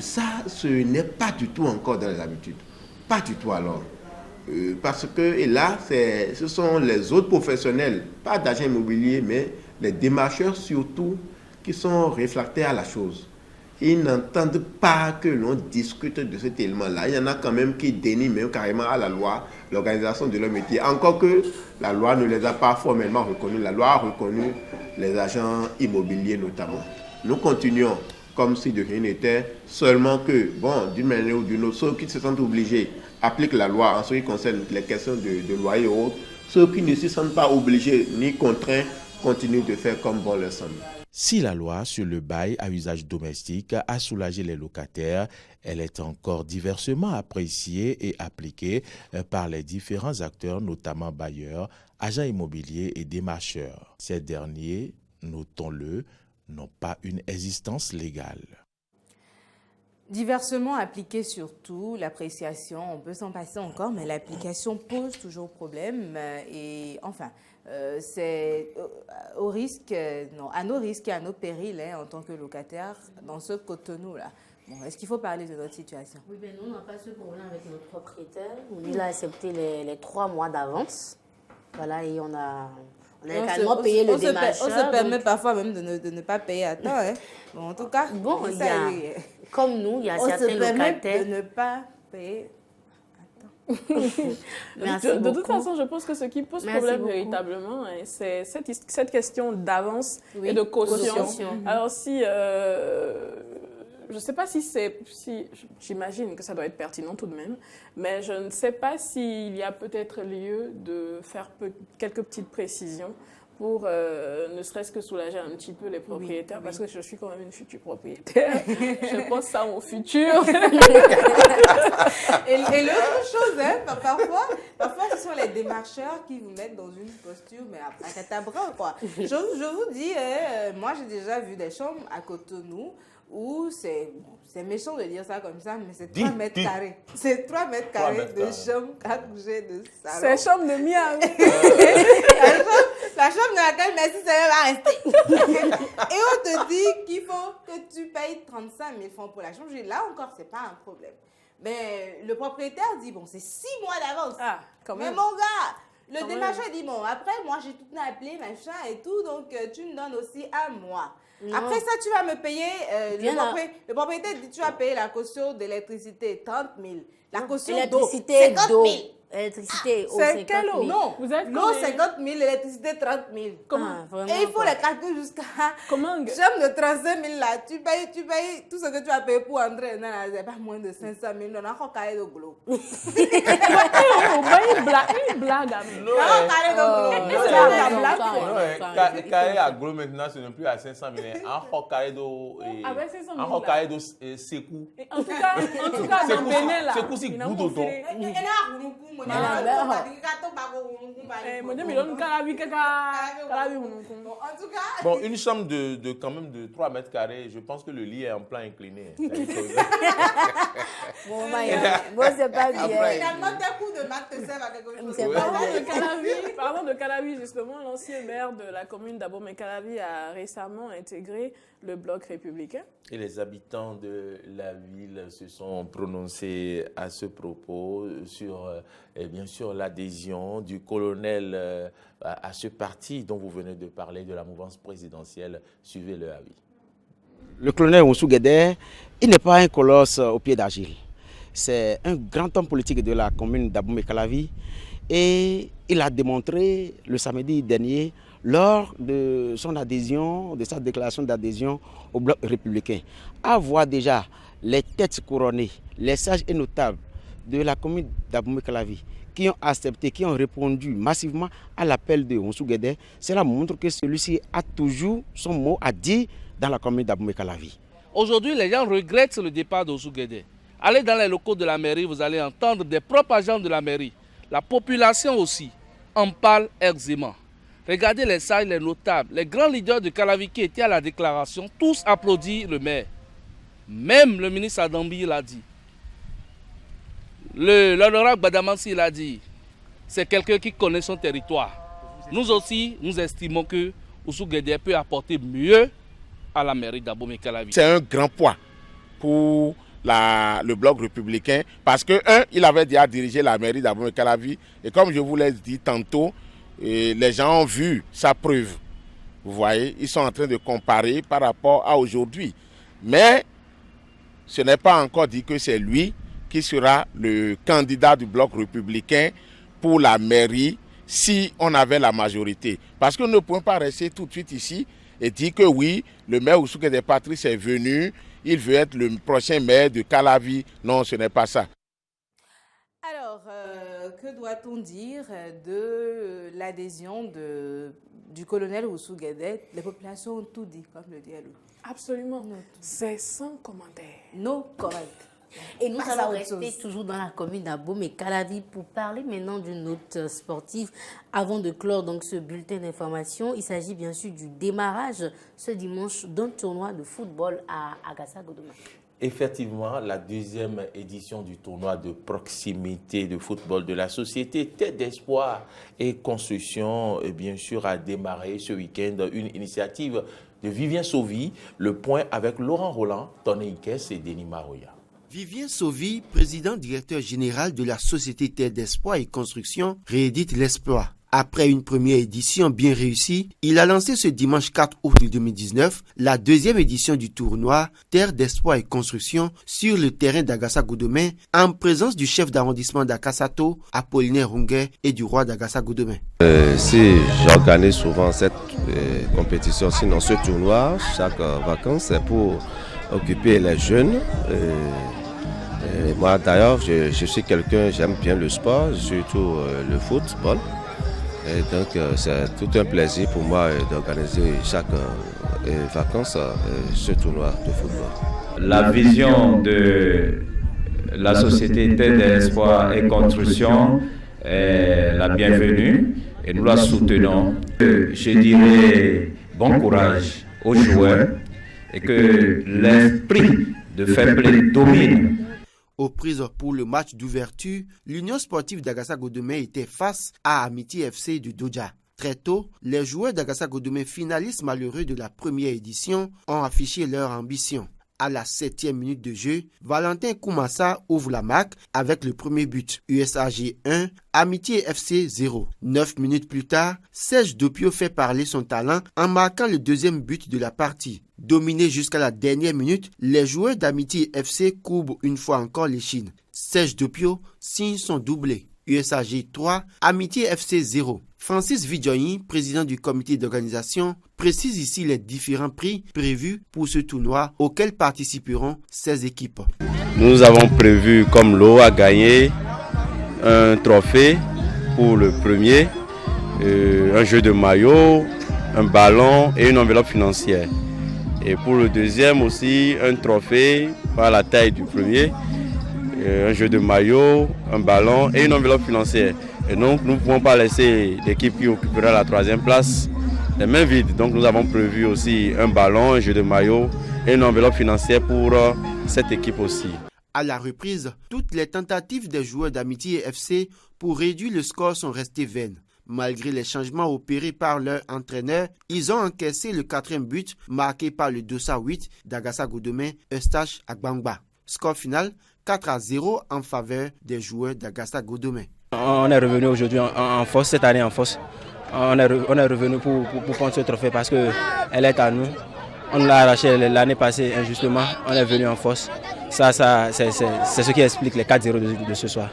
ça, ce n'est pas du tout encore dans les habitudes. Pas du tout alors. Parce que, et là, ce sont les autres professionnels, pas d'agents immobiliers, mais les démarcheurs surtout, qui sont réfractaires à la chose. Ils n'entendent pas que l'on discute de cet élément-là. Il y en a quand même qui dénient même carrément à la loi l'organisation de leur métier. Encore que la loi ne les a pas formellement reconnus. La loi a reconnu les agents immobiliers notamment. Nous continuons comme si de rien n'était, seulement que, bon, d'une manière ou d'une autre, ceux qui se sentent obligés appliquent la loi en ce qui concerne les questions de loyer et autres. Ceux qui ne se sentent pas obligés ni contraints continuent de faire comme bon leur semble. Si la loi sur le bail à usage domestique a soulagé les locataires, elle est encore diversement appréciée et appliquée par les différents acteurs, notamment bailleurs, agents immobiliers et démarcheurs. Ces derniers, notons-le, n'ont pas une existence légale. Diversement appliquée surtout, l'appréciation, on peut s'en passer encore, mais l'application pose toujours problème. Et enfin, c'est au risque, non, à nos risques et à nos périls hein, en tant que locataire dans ce Cotonou-là. Bon, est-ce qu'il faut parler de notre situation? Oui, mais nous, on n'a pas ce problème avec notre propriétaire. Il a accepté les 3 mois d'avance. Voilà, et on a également payé le démarcheur. On se permet parfois même de ne pas payer à temps. Hein. Bon, en tout cas, bon, comme nous, il y a certains locataires de ne pas payer à temps. De toute façon, je pense que ce qui pose problème véritablement, hein, c'est cette question d'avance et de caution. Alors si... je ne sais pas si j'imagine que ça doit être pertinent tout de même, mais je ne sais pas s'il y a peut-être lieu de faire quelques petites précisions pour ne serait-ce que soulager un petit peu les propriétaires, parce que je suis quand même une future propriétaire. Je pense ça au futur. Et l'autre chose, hein, parfois ce sont les démarcheurs qui vous mettent dans une posture, mais à catabrin, quoi. Je vous dis, moi j'ai déjà vu des chambres à Cotonou, où c'est méchant de dire ça comme ça, mais c'est 3 mètres carrés. C'est 3 mètres carrés de chambre à coucher de salon. C'est chambre de miam. La chambre dans laquelle Merci Seigneur va rester. Et on te dit qu'il faut que tu payes 35 000 francs pour la chambre. Là encore, c'est pas un problème. Mais le propriétaire dit, bon, c'est 6 mois d'avance. Ah, quand même. Mais mon gars, le démarcheur dit, bon, après, moi, j'ai tout appelé, machin et tout, donc tu me donnes aussi un mois. Non. Après ça, tu vas me payer, le propriétaire dit, tu vas payer la caution d'électricité, 30 000. La caution d'eau, 50 000. électricité au C'est 50 quelle 000. eau? Non, Vous êtes l'eau combien? 50 000, l'électricité 30 000. Comment? Ah, vraiment, Et il faut quoi. les calculer jusqu'à... Comment? J'aime de 35 000 là, tu payes tout ce que tu as payé pour entrer dans la... C'est pas moins de 500 000, on a encore carré de glow. Une blague. On a carré de glow. Carré à gros maintenant, ce n'est plus à 500 000. Un carré d'eau. Avec 500 000 Un carré d'eau, c'est coup. En tout cas, dans Bénin, là. C'est coup si goût d'auto. Bon, une chambre de quand même de 3 mètres carrés, je pense que le lit est en plan incliné. Bon, c'est pas bien. Finalement, tes coups de maths te servent à quelque chose. C'est pas bien. Parlons de Calavi, justement, l'ancien maire de la commune d'Abomey-Calavi a récemment intégré le bloc républicain. Et les habitants de la ville se sont prononcés à ce propos sur, bien sûr, l'adhésion du colonel à ce parti dont vous venez de parler, de la mouvance présidentielle. Suivez le avis. Le colonel Oussou Guédé, il n'est pas un colosse au pied d'argile. C'est un grand homme politique de la commune d'Abomey-Calavi et il a démontré le samedi dernier lors de son adhésion, de sa déclaration d'adhésion au bloc républicain, à voir déjà les têtes couronnées, les sages et notables de la commune d'Abomey-Calavi qui ont accepté, qui ont répondu massivement à l'appel de Oussou Guédé. Cela montre que celui-ci a toujours son mot à dire dans la commune d'Abomey-Calavi. Aujourd'hui, les gens regrettent le départ d'Oussou Guédé. Allez dans les locaux de la mairie, vous allez entendre des propres agents de la mairie. La population aussi en parle aisément. Regardez les sages, les notables, les grands leaders de Calavi qui étaient à la déclaration, tous applaudissent le maire. Même le ministre Adambi l'a dit. L'honorable Badamansi l'a dit. C'est quelqu'un qui connaît son territoire. Nous aussi, nous estimons que Oussou Guédé peut apporter mieux à la mairie d'Abomey-Calavi. C'est un grand poids pour le bloc républicain parce que, il avait déjà dirigé la mairie d'Abomey-Calavi et comme je vous l'ai dit tantôt, les gens ont vu sa preuve. Vous voyez, ils sont en train de comparer par rapport à aujourd'hui. Mais ce n'est pas encore dit que c'est lui qui sera le candidat du bloc républicain pour la mairie si on avait la majorité. Parce que nous ne pouvons pas rester tout de suite ici et dire que oui, le maire Oussou Guédé Patrice est venu, il veut être le prochain maire de Calavi. Non, ce n'est pas ça. Alors, que doit-on dire de l'adhésion du colonel Oussou Guédé? Les populations ont tout dit, comme le dit Alou. Absolument. C'est sans commentaire. No comment. Et nous allons rester toujours dans la commune d'Abomey-Calavi pour parler maintenant d'une note sportive. Avant de clore donc ce bulletin d'information, il s'agit bien sûr du démarrage ce dimanche d'un tournoi de football à Agassa-Godoma. Effectivement, la deuxième édition du tournoi de proximité de football de la société Tête d'Espoir et Construction, bien sûr, a démarré ce week-end une initiative de Vivien Sauvy. Le point avec Laurent Roland, Tony Ikes et Denis Maroya. Vivien Sauvy, président directeur général de la société Terre d'Espoir et Construction, réédite l'espoir. Après une première édition bien réussie, il a lancé ce dimanche 4 août 2019 la deuxième édition du tournoi Terre d'Espoir et Construction sur le terrain d'Agassa-Godomé en présence du chef d'arrondissement d'Akassato, Apollinaire Runguet, et du roi d'Agassa-Godomé. Si j'organise souvent cette compétition, sinon ce tournoi, chaque vacances, c'est pour occuper les jeunes. Moi d'ailleurs, je suis quelqu'un, j'aime bien le sport, surtout le football. Et donc c'est tout un plaisir pour moi d'organiser chaque vacances ce tournoi de football. La vision de la société Terre d'Espoir et Construction est la bienvenue et nous la soutenons. Je dirais bon courage aux joueurs et que l'esprit de fair play domine. Aux prises pour le match d'ouverture, l'Union sportive d'Agassa-Godomé était face à Amitié FC de Doja. Très tôt, les joueurs d'Agassa-Godomé, finalistes malheureux de la première édition, ont affiché leur ambition. À la 7e minute de jeu, Valentin Koumassa ouvre la marque avec le premier but. USAG 1, Amitié FC 0. 9 minutes plus tard, Serge Dopio fait parler son talent en marquant le deuxième but de la partie. Dominés jusqu'à la dernière minute, les joueurs d'Amitié FC courbent une fois encore l'échine. Serge Dopio signe son doublé. USAG 3, Amitié FC 0. Francis Vidjoyi, président du comité d'organisation, précise ici les différents prix prévus pour ce tournoi auquel participeront 16 équipes. Nous avons prévu comme lot à gagner un trophée pour le premier, un jeu de maillot, un ballon et une enveloppe financière. Et pour le deuxième aussi, un trophée par la taille du premier, un jeu de maillot, un ballon et une enveloppe financière. Et donc nous ne pouvons pas laisser l'équipe qui occupera la troisième place les mains vides. Donc nous avons prévu aussi un ballon, un jeu de maillot et une enveloppe financière pour cette équipe aussi. À la reprise, toutes les tentatives des joueurs d'Amitié FC pour réduire le score sont restées vaines. Malgré les changements opérés par leur entraîneur, ils ont encaissé le 4e but marqué par le Dossa 8 d'Agassa Godomé, Eustache Agbangba. Score final 4-0 en faveur des joueurs d'Agassa Godomé. On est revenu aujourd'hui en force, cette année en force. On est revenu pour prendre ce trophée parce qu'elle est à nous. On l'a arraché l'année passée injustement, on est venu en force. Ça c'est ce qui explique les 4-0 de ce soir.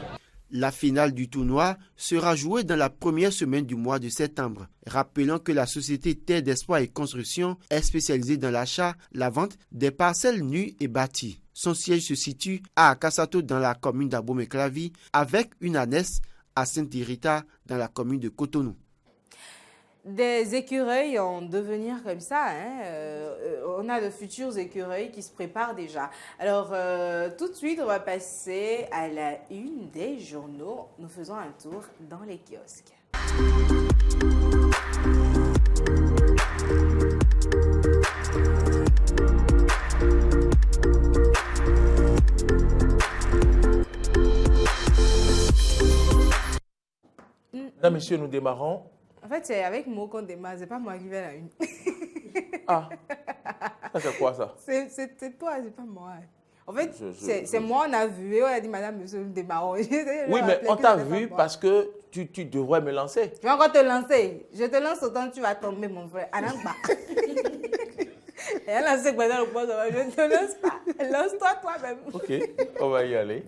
La finale du tournoi sera jouée dans la première semaine du mois de septembre. Rappelons que la société Terre d'Espoir et Construction est spécialisée dans l'achat, la vente des parcelles nues et bâties. Son siège se situe à Kassato dans la commune d'Abomey-Clavy avec une annexe à Saint-Hérita dans la commune de Cotonou. Des écureuils en devenir comme ça, on a de futurs écureuils qui se préparent déjà. Alors, tout de suite, on va passer à la une des journaux. Nous faisons un tour dans les kiosques. Mesdames, messieurs, nous démarrons. En fait, c'est avec moi qu'on démarre, c'est pas moi qui vais à la une. Ah, ça c'est quoi ça? C'est toi, c'est pas moi. En fait, c'est moi, on a vu et on a dit, madame, monsieur, nous démarrons. Oui, mais on t'a vu parce que tu devrais me lancer. Je vais encore te lancer. Je te lance autant que tu vas tomber, mon frère. Anangba. Elle a lancé pendant le poste, je ne te lance pas. Lance-toi toi-même. Ok, on va y aller.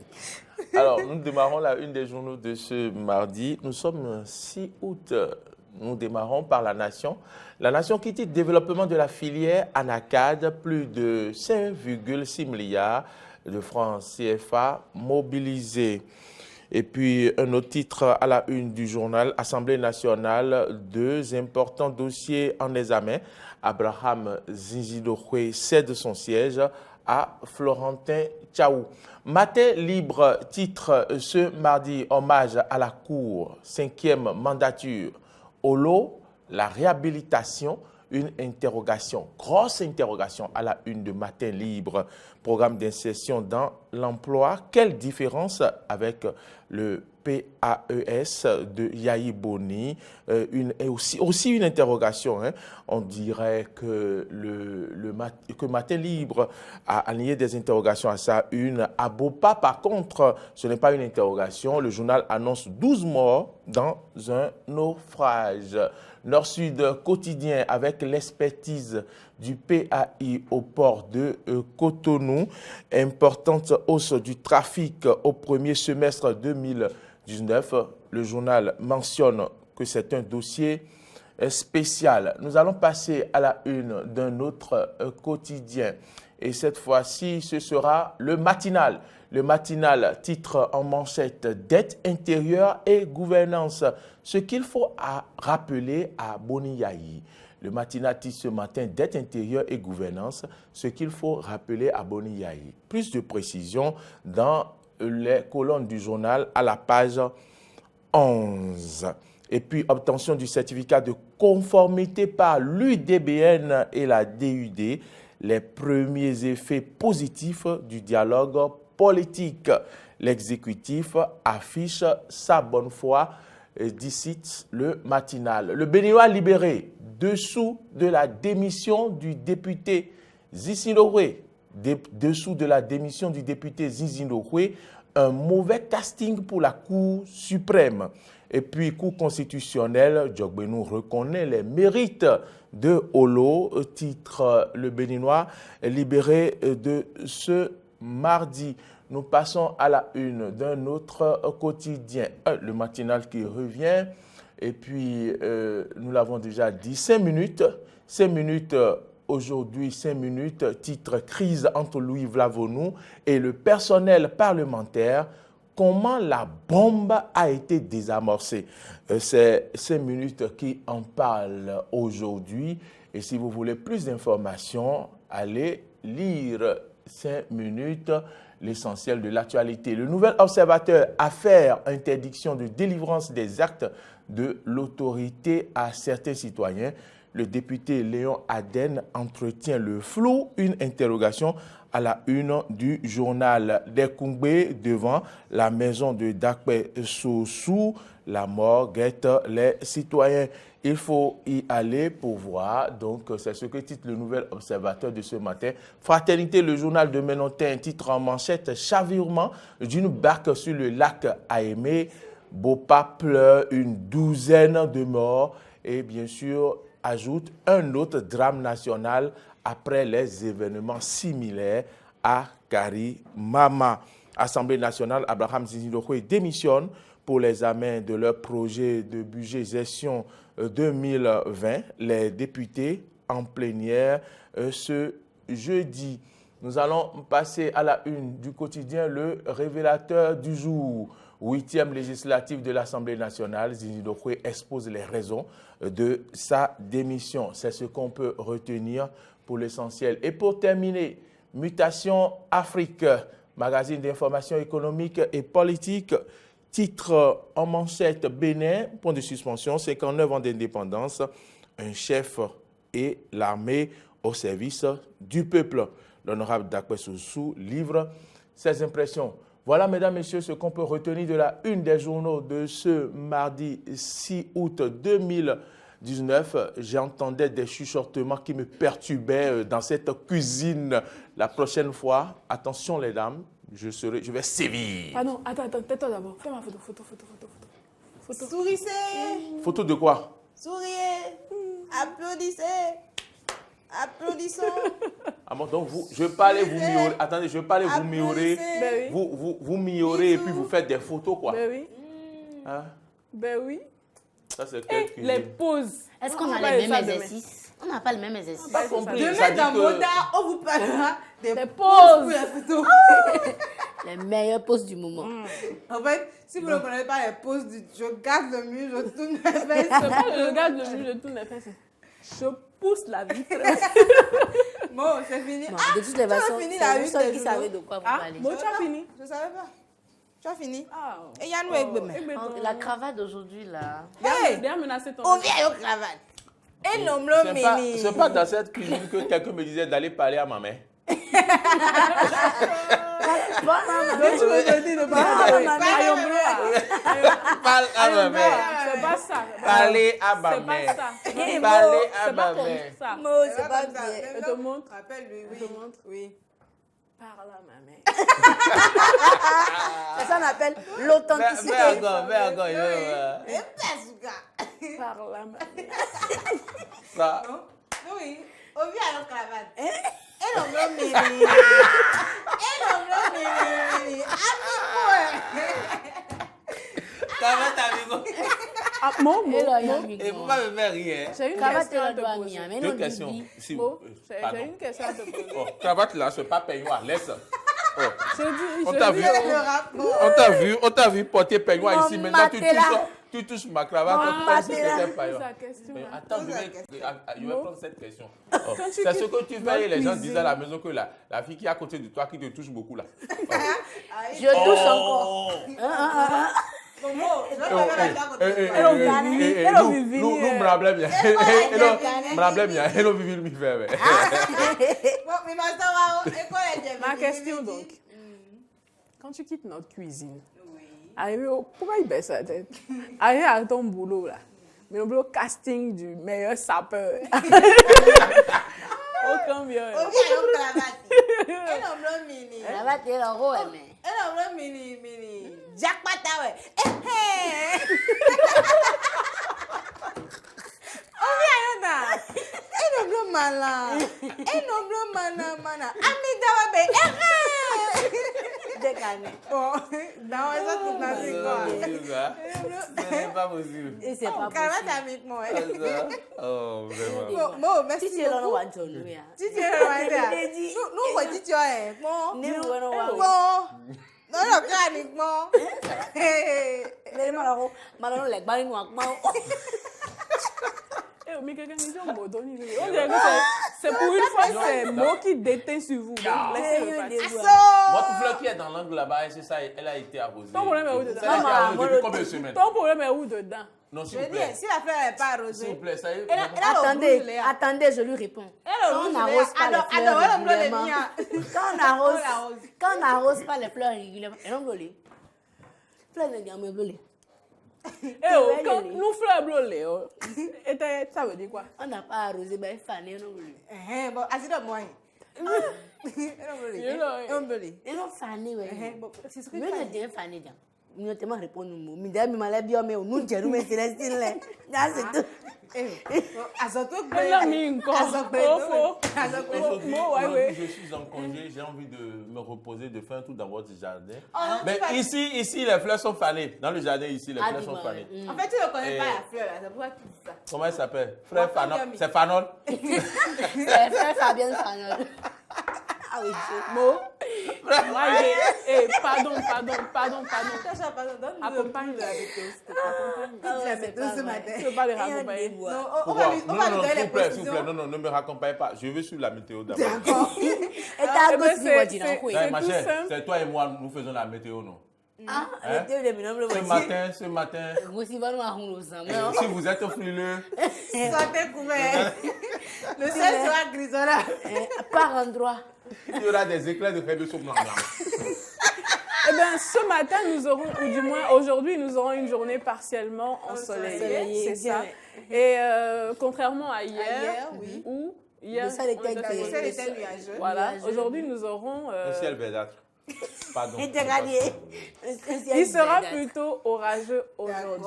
Alors, nous démarrons la une des journaux de ce mardi. Nous sommes 6 août. Nous démarrons par La Nation. La Nation qui dit développement de la filière Anacad, plus de 5,6 milliards de francs CFA mobilisés. Et puis, un autre titre à la une du journal, Assemblée nationale, 2 importants dossiers en examen. Abraham Zinzidokwe cède son siège à Florentin Tchaou. Matin libre titre ce mardi, hommage à la Cour, 5e mandature. Au lot, la réhabilitation, une interrogation, grosse interrogation à la une de Matin libre. Programme d'insertion dans l'emploi, quelle différence avec le PAES de Yahi Boni, aussi une interrogation. On dirait que que Matin libre a aligné des interrogations à sa une. À Bopa, par contre, ce n'est pas une interrogation. Le journal annonce 12 morts dans un naufrage. Nord-Sud quotidien avec l'expertise du PAI au port de Cotonou. Importante hausse du trafic au premier semestre 2019. Le journal mentionne que c'est un dossier spécial. Nous allons passer à la une d'un autre quotidien. Et cette fois-ci, ce sera le matinal. Le matinal titre en manchette « Dette intérieure et gouvernance ». Ce qu'il faut rappeler à Boni Yahi. Le matinal titre ce matin « Dette intérieure et gouvernance ». Ce qu'il faut rappeler à Boni Yahi. Plus de précision dans les colonnes du journal à la page 11. Et puis, obtention du certificat de conformité par l'UDBN et la DUD. Les premiers effets positifs du dialogue politique. L'exécutif affiche sa bonne foi d'ici le matinal. Le Béninois libéré dessous de la démission du député Zizindokwe. Dessous de la démission du député Zizindokwe, un mauvais casting pour la Cour suprême. Et puis, Cour constitutionnelle, Djogbenou reconnaît les mérites de Olo, titre le Béninois libéré de ce mardi. Nous passons à la une d'un autre quotidien, le matinal qui revient. Et puis, nous l'avons déjà dit, 5 minutes. 5 minutes aujourd'hui, 5 minutes, titre « Crise entre Louis Vlavonou et le personnel parlementaire ». Comment la bombe a été désamorcée. C'est 5 minutes qui en parlent aujourd'hui. Et si vous voulez plus d'informations, allez lire 5 minutes, l'essentiel de l'actualité. Le nouvel observateur Affaires, interdiction de délivrance des actes de l'autorité à certains citoyens. Le député Léon Aden entretient le flou, une interrogation à la une du journal des Koumbé devant la maison de Dakpe Sossou. La mort guette les citoyens. Il faut y aller pour voir. Donc, c'est ce que titre le nouvel observateur de ce matin. Fraternité, le journal de Ménontin, titre en manchette, chavirement d'une barque sur le lac Aémé. Bopa pleure, une douzaine de morts. Et bien sûr, ajoute un autre drame national après les événements similaires à Karimama. Assemblée nationale, Abraham Zinzidokoé démissionne pour l'examen de leur projet de budget gestion 2020. Les députés en plénière ce jeudi. Nous allons passer à la une du quotidien, le révélateur du jour. 8e législative de l'Assemblée nationale, Zinzidokoé expose les raisons de sa démission. C'est ce qu'on peut retenir pour l'essentiel. Et pour terminer, Mutation Afrique, magazine d'information économique et politique, titre en manchette Bénin, point de suspension, 59 ans d'indépendance, un chef et l'armée au service du peuple. L'honorable Dakpe Sossou livre ses impressions. Voilà, mesdames, messieurs, ce qu'on peut retenir de la une des journaux de ce mardi 6 août 2019. J'entendais des chuchotements qui me perturbaient dans cette cuisine. La prochaine fois, attention les dames, je vais sévir. Pardon, attends, tais-toi d'abord. Fais ma photo. Sourissez. Photo de quoi? Souriez. Applaudissez. Applaudissons. Ah bon, donc je parlais, vous miaurez. Attendez, je parlais, vous miaurez. Ben oui. Vous miaurez et puis vous faites des photos, quoi. Ben oui. Hein? Ben oui. Ça, c'est quelle cuisine? Les pauses. Est-ce qu'on a les mêmes exercices? On n'a pas le même exercice. Pas compris. Demain, dans Moda, on vous parlera des pauses pour la photo. Les meilleures pauses du moment. En fait, si vous ne connaissez pas les pauses, je garde le mur, je tourne mes fesses. C'est pas je regarde le mur, je tourne mes fesses. Je pousse la vitre. Bon, c'est fini. Non, de toutes les façons, c'est vous seul qui savez de quoi vous parlez. Bon, tu as fini? Je ne savais pas. Tu as fini? Ah. Et Yannou est La cravate d'aujourd'hui, là. Hey! Bien menacé ton. On vient aux cravates. Et l'homme mini. C'est pas dans cette cuisine que quelqu'un me disait d'aller parler à ma mère. Donc tu veux me dire de parler Parle à ma mère. C'est pas ça. Parler à ma mère. Parler à ma mère. C'est pas bien. Je te montre. Rappelle-lui, oui. Je te montre. Oui. Parle à ma mère. C'est ça qu'on appelle l'authenticité. Fais encore. Parle à ma mère. Ça. Oui. On vient à la cravate. Et l'homme mini. Cravate amigo. Ah, mon. Et vous ne me faire rire. J'ai une Cravate question à la te doigt poser. mia. Deux questions. Si Bon, j'ai pardon. une question à te poser. Oh, cravate là, c'est pas peignoir, laisse. Oh. Je On dis, t'a vu, on t'a vu porter peignoir ici. Maintenant, tu touches ma cravate. Comme si c'était peignoir. Mais attends, je vais prendre cette question. Oh. C'est ce que tu fais et les gens disent à la maison que la fille qui est à côté de toi qui te touche beaucoup là. Oh. Je touche encore. Nous, blâme bien. Hello, Vivi, mi fait. Ma question donc. Quand tu quittes notre cuisine, arrivé au... Pourquoi il baisse la tête? Arrivé à ton boulot là, mais le boulot casting du meilleur sapeur. Aucun mieux. Cravate est en haut, mais. Jackpot, ouais. On vient là. Et l'homme malin. Amida, ouais. Bon, dans les autres, c'est quoi? C'est pas possible. Et c'est pas possible. Avec moi. Oh, vraiment. Bon, merci beaucoup. Si tu es là, nous, on dit, tu es bon. Non, non, carrément. Mais malheureusement, les balles nous Mais quelqu'un dit on dirait que c'est pour une fois, c'est mots qui déteint sur vous. Laissez-le passer. Votre fleur qui est dans l'angle là-bas, c'est ça, elle a été arrosée. Ton problème est où dedans? Depuis combien de semaines? Ton problème est où dedans? Non, s'il vous plaît. Si la fleur n'est pas arrosée. S'il vous plaît, ça y est. Attendez, je lui réponds. Quand on n'arrose pas les fleurs régulièrement, quand on n'arrose pas les fleurs régulièrement, elles vont brûler. Fleurs régulièrement brûler. Quand nous fleurs brûlées, ça veut dire quoi? On n'a pas arrosé, mais fané, non brûlé. Bon, asseyez-moi. Ils ont fané, oui. C'est ce que tu as dit, fané. Nous ne t'aimons répondre aux mots. Mais d'ailleurs, nous disons, mais c'est le style. Là, c'est tout. Aujourd'hui, je suis en congé, j'ai envie de me reposer, de faire un tour dans votre jardin. Mais ici, les fleurs sont fanées. Dans le jardin, ici, les fleurs sont fanées. En fait, tu ne connais pas la fleur, là. C'est pourquoi tu dis ça. Comment elle s'appelle? Frère Fanol. C'est Fanol? C'est frère Fabien Fanol. Ah oui, pardon. Accompagne la météo. La météo ce matin. Tu ne veux pas les raccompagner? Non, on va lui donner les s'il vous plaît, non, ne me raccompagnez pas. Je vais sur la météo d'abord. D'accord. C'est toi et moi, nous faisons la météo, non? Ce matin, si vous êtes frileux, sortez couvert. Le ciel sera grisonnant. Par endroit. Il y aura des éclairs de faible sur blanc. Eh bien, ce matin, nous aurons, ou du moins aujourd'hui, nous aurons une journée partiellement ensoleillée. C'est ça. Et contrairement à hier, où hier, le ciel était nuageux. Voilà. Aujourd'hui, nous aurons... le ciel verdâtre. Pardon. Il sera plutôt orageux aujourd'hui.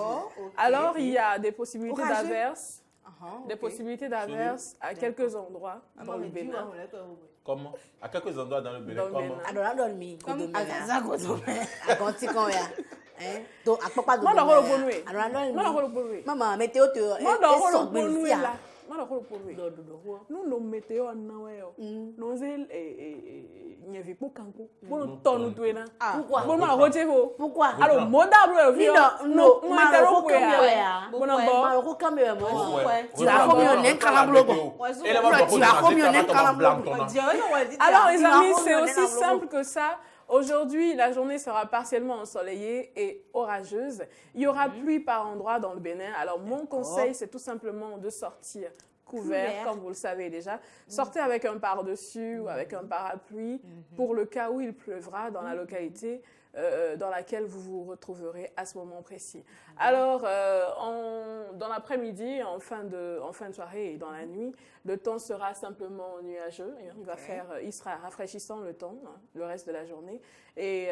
Alors, il y a des possibilités d'averses. Des possibilités d'averses à quelques endroits dans le Bénin. Comment? À quelques endroits dans le Bénin. Comment? À dormir. Comme à Gaza, à Conticoya. Donc, à Papa de Maman, météo te. Nous, nos météos, nous Pourquoi? Alors, les amis, c'est aussi simple que ça. Aujourd'hui, la journée sera partiellement ensoleillée et orageuse. Il y aura pluie par endroits dans le Bénin. Alors, mon conseil, c'est tout simplement de sortir couvert, comme vous le savez déjà. Sortez avec un pardessus ou avec un parapluie pour le cas où il pleuvra dans la localité dans laquelle vous vous retrouverez à ce moment précis. Alors, dans l'après-midi, en fin de soirée et dans la nuit, le temps sera simplement nuageux. Il sera rafraîchissant le temps, le reste de la journée. Et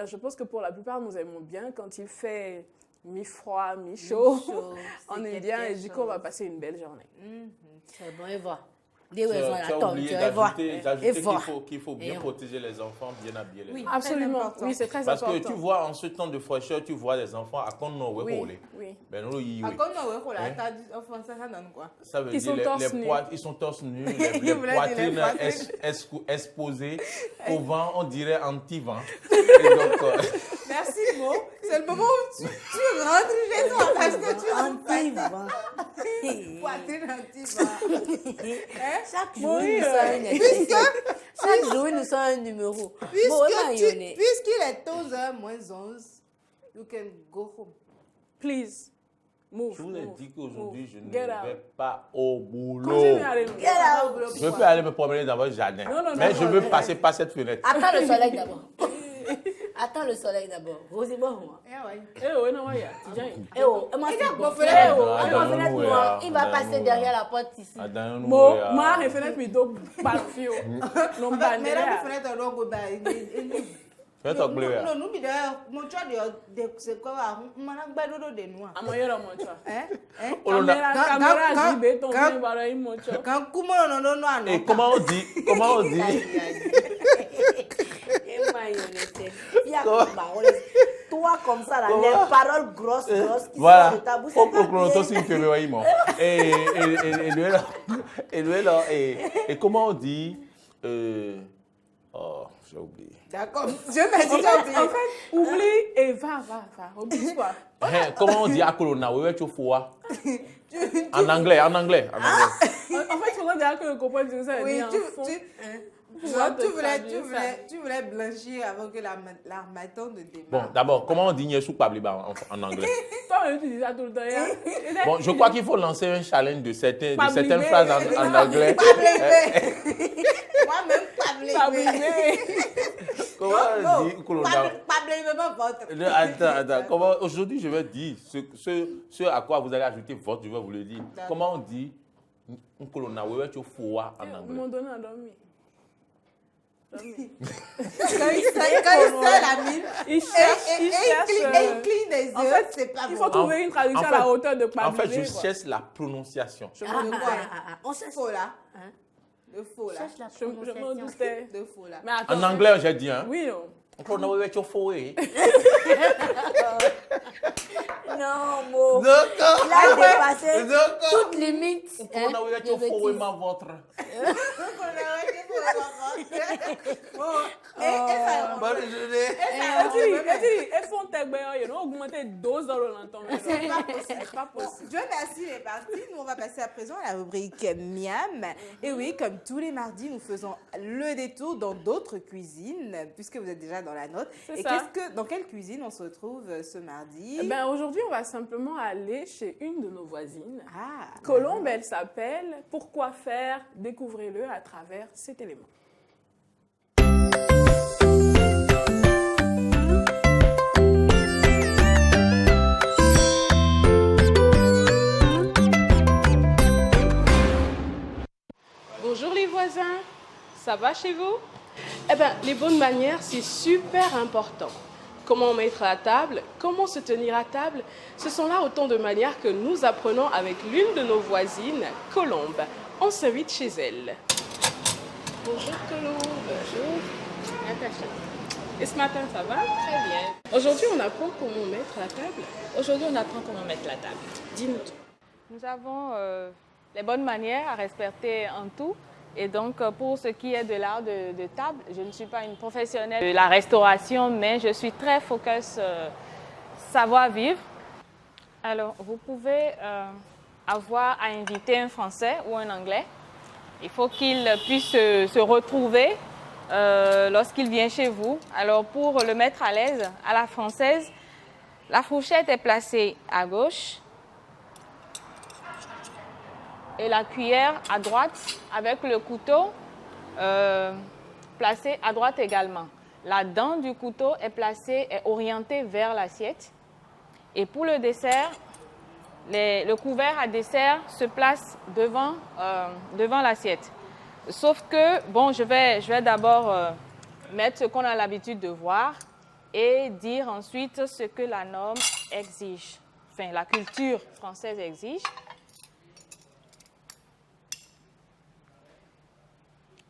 je pense que pour la plupart, nous aimons bien quand il fait mi-froid, mi-chaud. On aime bien et du coup, on va passer une belle journée. C'est bon, et voilà. Tu as oublié d'ajouter qu'il faut bien protéger les enfants, bien habiller les enfants. Absolument, oui, c'est très important. Parce que tu vois, en ce temps de fraîcheur, tu vois les enfants à quoi non oui. Ça veut dire ils sont torse nus, les poitrines exposées au vent, on dirait anti-vent. Merci, Mo. C'est le moment où tu rentres chez toi parce que tu es anti-vent. Poitrine anti-vent. Chaque jour, nous sommes un numéro. Puisqu'il est 11h moins 11, you can go home. Please, move. Je vous ai dit qu'aujourd'hui, je ne vais pas au boulot. Je peux aller me promener dans votre jardin. Mais je veux passer par cette fenêtre. Attends le soleil d'abord. Attends le soleil d'abord. Rosy, bon. Il va passer derrière la porte ici. Moi, les fenêtres, mais donc, pas le fio. Non, pas mais la fenêtre, non, nous, mon choix de c'est quoi? On a un bateau de noix. À mon yéro, mon choix. Caméra, j'y vais tomber, voilà, il mon choix. Et comment on dit? Toi comme ça, là, les paroles grosses qui voilà. sortent de ta bouche. Et comment on dit oh, j'ai oublié. D'accord, je me dis, en fait, oublie et va. Oublie-toi. Comment on dit akolona wewe chofoa? En anglais. En fait, il faudrait déjà que le copain dise ça. Oui, tu voulais blanchir avant que l'armaton ne démarre. Bon, d'abord, comment on dit nyesou pabliba en anglais? Toi, tu dis ça tout le temps. Bon, je crois qu'il faut lancer un challenge de certaines phrases en anglais. Moi-même, pabliba. Comment on dit pabliba, pas votre. Attends. Comment aujourd'hui je vais dire ce à quoi vous allez ajouter votre, je vais vous le dire. Comment on dit Nkolona wewe chofoa en anglais? Ils m'ont donné à dormir. Quand il sort la mine, il cligne les yeux, en fait, c'est pas bon. Il faut trouver une traduction à la hauteur de pabliba. En fait, je cherche la prononciation. On cherche faux là. Le faux là. Je m'en doutais. De faux là. En anglais, j'ai dit, hein? Oui, non. Nkolona wewe chofoa. Non, Mo. Il a dépassé toute limite. Nkolona wewe chofoa ma votre. Elles font ils ont augmenté 2 heures le temps. C'est pas possible. Dieu merci, les parties. Nous, on va passer à présent à la rubrique Miam. Et oui, comme tous les mardis, nous faisons le détour dans d'autres cuisines, puisque vous êtes déjà dans la nôtre. Et dans quelle cuisine on se retrouve ce mardi? Aujourd'hui, on va simplement aller chez une de nos voisines. Colombe, elle s'appelle. Pourquoi faire? Découvrez-le à travers cet élément. Bonjour les voisins, ça va chez vous? Eh bien, les bonnes manières, c'est super important. Comment mettre la table, comment se tenir à table, ce sont là autant de manières que nous apprenons avec l'une de nos voisines, Colombe. On s'invite chez elle. Bonjour Colombe. Bonjour. Natacha. Et ce matin, ça va? Très bien. Aujourd'hui, on apprend comment mettre la table. Aujourd'hui, on apprend comment mettre la table. Dis-nous tout. Nous avons les bonnes manières à respecter en tout. Et donc, pour ce qui est de l'art de table, je ne suis pas une professionnelle de la restauration, mais je suis très focus savoir-vivre. Alors, vous pouvez avoir à inviter un Français ou un Anglais. Il faut qu'il puisse se retrouver lorsqu'il vient chez vous. Alors, pour le mettre à l'aise à la française, la fourchette est placée à gauche. Et la cuillère à droite avec le couteau placé à droite également. La dent du couteau est orientée vers l'assiette. Et pour le dessert, le couvert à dessert se place devant l'assiette. Sauf que, bon, je vais d'abord mettre ce qu'on a l'habitude de voir et dire ensuite ce que la norme exige, enfin la culture française exige.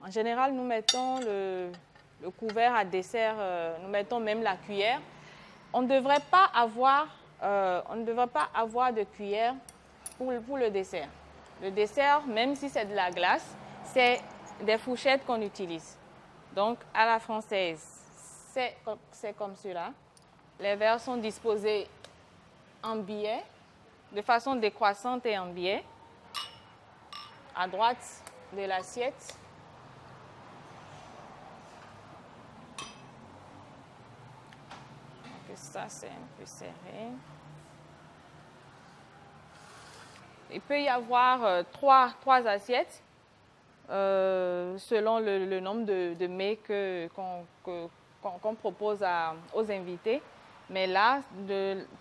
En général, nous mettons le couvert à dessert, nous mettons même la cuillère. On ne devrait pas avoir de cuillère pour le dessert. Le dessert, même si c'est de la glace, c'est des fourchettes qu'on utilise. Donc, à la française, c'est comme cela. Les verres sont disposés en biais, de façon décroissante et en biais. À droite de l'assiette. Ça, c'est un peu serré. Il peut y avoir trois assiettes selon le nombre de mets qu'on propose aux invités. Mais là,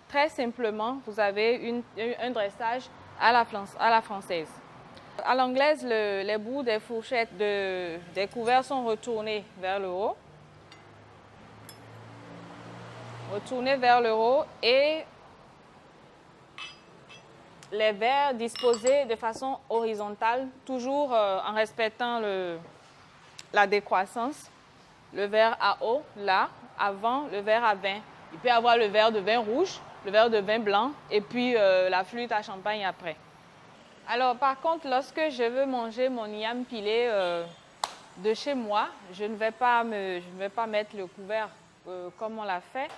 très simplement, vous avez un dressage à la française. À l'anglaise, les bouts des fourchettes des couverts sont retournés vers le haut. Retourner vers le haut et les verres disposés de façon horizontale, toujours en respectant la décroissance. le verre à eau, là, avant le verre à vin. Il peut y avoir le verre de vin rouge, le verre de vin blanc et puis la flûte à champagne après. Alors, par contre, lorsque je veux manger mon yam pilé de chez moi, je ne vais pas mettre le couvert comme on l'a fait.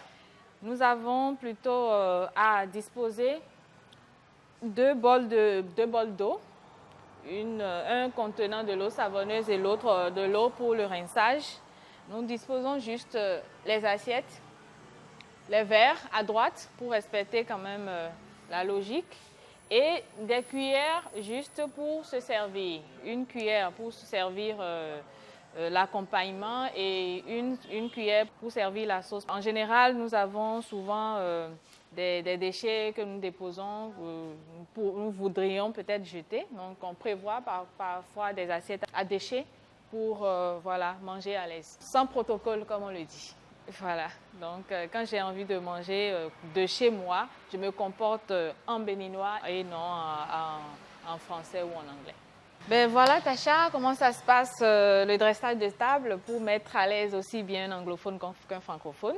Nous avons plutôt à disposer deux bols d'eau, un contenant de l'eau savonneuse et l'autre de l'eau pour le rinçage. Nous disposons juste les assiettes, les verres à droite pour respecter quand même la logique et des cuillères juste pour se servir. Une cuillère pour se servir l'accompagnement et une cuillère pour servir la sauce. En général, nous avons souvent des déchets que nous déposons, nous voudrions peut-être jeter. Donc, on prévoit parfois des assiettes à déchets pour voilà, manger à l'aise. Sans protocole, comme on le dit. Voilà. Donc, quand j'ai envie de manger de chez moi, je me comporte en béninois et non en français ou en anglais. Ben voilà, Tacha, comment ça se passe le dressage de table pour mettre à l'aise aussi bien un anglophone qu'un francophone.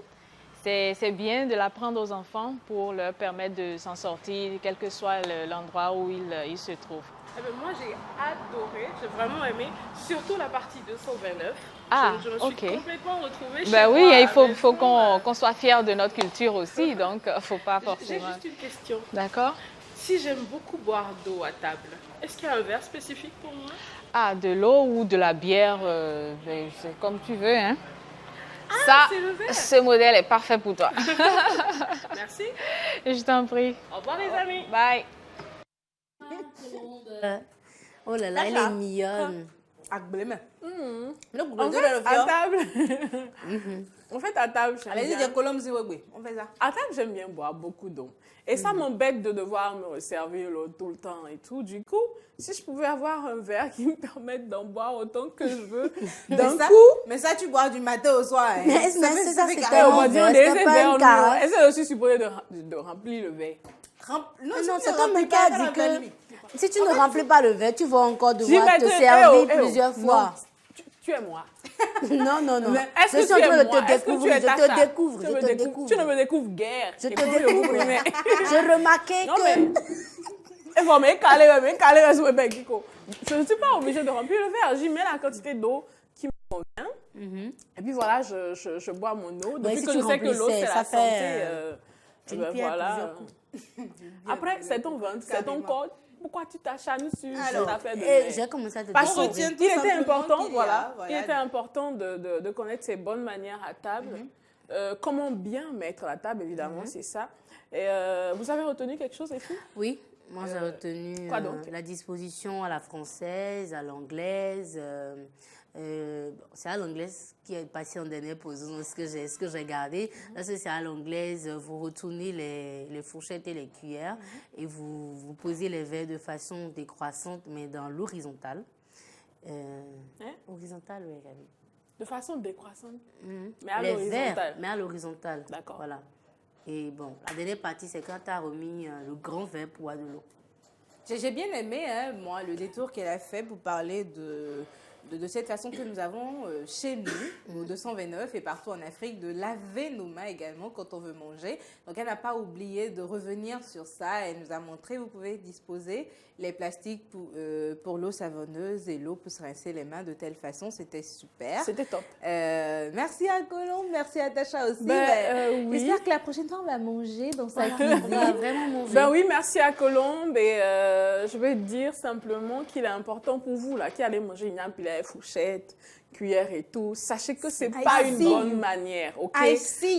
C'est bien de l'apprendre aux enfants pour leur permettre de s'en sortir, quel que soit l'endroit où ils se trouvent. Eh bien, moi, j'ai adoré, j'ai vraiment aimé, surtout la partie 229. Ah, je me suis complètement retrouvée chez ben moi. Oui, il faut qu'on soit fiers de notre culture aussi, donc il ne faut pas forcément... J'ai juste une question. D'accord. Si j'aime beaucoup boire d'eau à table, est-ce qu'il y a un verre spécifique pour moi? Ah, de l'eau ou de la bière, c'est comme tu veux, hein. Ah, ça, ce modèle est parfait pour toi. Merci. Je t'en prie. Au revoir les amis. Bye. Oh là là, elle est mignonne. En fait, à table, on fait à table, j'aime bien boire beaucoup d'eau. Et ça m'embête de devoir me resservir l'eau tout le temps et tout. Du coup, si je pouvais avoir un verre qui me permette d'en boire autant que je veux, d'un coup... Mais ça, tu bois du matin au soir. Hein. Mais c'est on dit, on est verre, est-ce que je suis supposée de remplir le verre? Non, c'est comme un cas dit que si tu ne remplis pas le verre, tu vas encore devoir te servir plusieurs fois. Tu es moi. Non. Est-ce que tu es moi? Est-ce que tu es Tacha? Je te découvre. Tu ne me découvres guère. Je te découvre. J'ai remarqué que... Je ne suis pas obligée de remplir le verre. J'y mets la quantité d'eau qui me convient. Et puis voilà, je bois mon eau. Depuis que je sais que l'eau, c'est la santé. Voilà. Après, c'est ton ventre, c'est ton corps. Pourquoi tu t'acharnes sur cette affaire de verre? J'ai commencé à te Parce qu'il était important, il était important de connaître ses bonnes manières à table. Comment bien mettre la table, évidemment, c'est ça. Et vous avez retenu quelque chose, les filles? Oui, moi j'ai retenu la disposition à la française, à l'anglaise. C'est à l'anglaise qui est passé en dernière position, ce que j'ai gardé. Là, c'est à l'anglaise, vous retournez les fourchettes et les cuillères et vous posez les verres de façon décroissante, mais dans l'horizontale. Horizontale, oui, Gabi. De façon décroissante, mais à l'horizontale. Mais à l'horizontale. D'accord. Voilà. Et bon, la dernière partie, c'est quand tu as remis le grand verre pour boire de l'eau. J'ai bien aimé, hein, moi, le détour qu'elle a fait pour parler de cette façon que nous avons chez nous, au 229 et partout en Afrique, de laver nos mains également quand on veut manger. Donc, elle n'a pas oublié de revenir sur ça. Elle nous a montré, vous pouvez disposer les plastiques pour l'eau savonneuse et l'eau pour se rincer les mains de telle façon. C'était super. C'était top. Merci à Colombe, merci à Tacha aussi. Oui. J'espère que la prochaine fois, on va manger dans sa cuisine. On va vraiment manger. Ben oui, merci à Colombe. Et je vais dire simplement qu'il est important pour vous, là, qui allez manger une ampillaire, fourchette, cuillère et tout. Sachez que ce n'est pas une bonne manière, ok?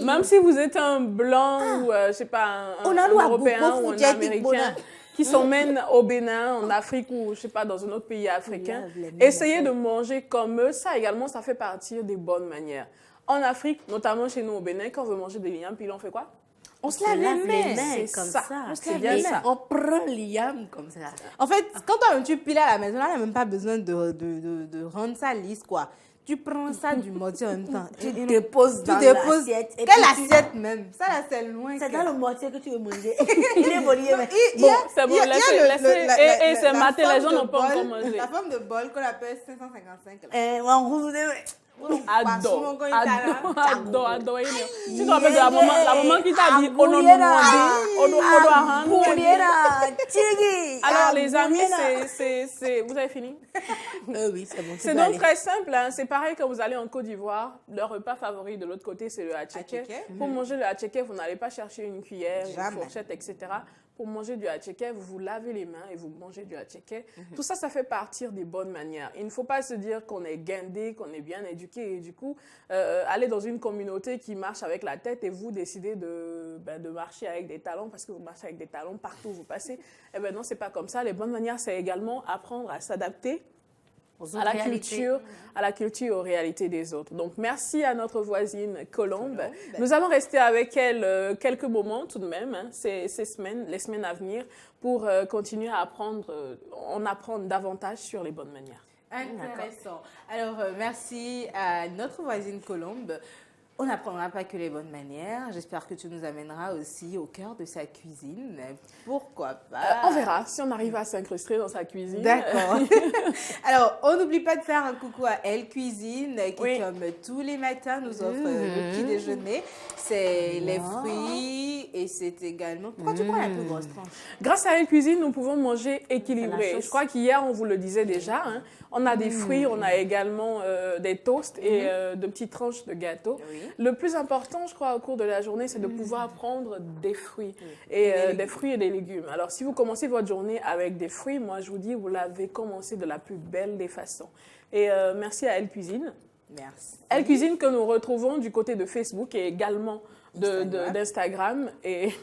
Même si vous êtes un blanc ou, je sais pas, un Européen ou un Américain qui s'emmène au Bénin, en Afrique ou, je sais pas, dans un autre pays africain, essayez de manger comme eux. Ça également, ça fait partie des bonnes manières. En Afrique, notamment chez nous au Bénin, quand on veut manger des liams, puis on fait quoi? On se lave les mains comme ça. On prend l'yam comme ça. En fait, quand tu piles à la maison, là, on n'a même pas besoin de rendre ça lisse, quoi. Tu prends ça du mortier en même temps. Tu déposes dans l'assiette. Quelle assiette même? Ça, là, c'est loin. C'est dans le mortier que tu veux manger. Il est bollier. Bon, c'est bon, laissez. Et c'est maté, les gens n'ont pas encore mangé. La forme de bol qu'on appelle 555. Ado. Tu te rappelles de la maman qui t'a dit oh non, non, alors les amis, vous avez fini? Oui, c'est bon. C'est donc très simple, hein. C'est pareil quand vous allez en Côte d'Ivoire, leur repas favori de l'autre côté, c'est le hatcheke. Pour manger le hatcheke, vous n'allez pas chercher une cuillère, une fourchette, etc. Pour manger du hatcheke, vous vous lavez les mains et vous mangez du hatcheke. Tout ça, ça fait partir des bonnes manières. Il ne faut pas se dire qu'on est guindé, qu'on est bien éduqué et du coup, aller dans une communauté qui marche avec la tête et vous décidez de marcher avec des talons parce que vous marchez avec des talons partout où vous passez. Eh bien non, c'est pas comme ça. Les bonnes manières, c'est également apprendre à s'adapter à la culture, aux réalités des autres. Donc, merci à notre voisine Colombe. Nous allons rester avec elle quelques moments tout de même, hein, les semaines à venir, pour continuer à en apprendre davantage sur les bonnes manières. Intéressant. Alors, merci à notre voisine Colombe. On n'apprendra pas que les bonnes manières. J'espère que tu nous amèneras aussi au cœur de sa cuisine. Pourquoi pas? On verra si on arrive à s'incruster dans sa cuisine. D'accord. Alors, on n'oublie pas de faire un coucou à Elle Cuisine qui, comme tous les matins, nous offre le petit déjeuner. C'est les fruits et c'est également... Pourquoi tu prends la plus grosse tranche? Grâce à Elle Cuisine, nous pouvons manger équilibré. Je crois qu'hier, on vous le disait déjà. Hein, on a des fruits, on a également des toasts et de petites tranches de gâteau. Oui. Le plus important, je crois, au cours de la journée, c'est de pouvoir prendre des fruits. Et des fruits et des légumes. Alors, si vous commencez votre journée avec des fruits, moi, je vous dis, vous l'avez commencé de la plus belle des façons. Et merci à Elle Cuisine. Merci. Elle Cuisine que nous retrouvons du côté de Facebook et également d'Instagram. Et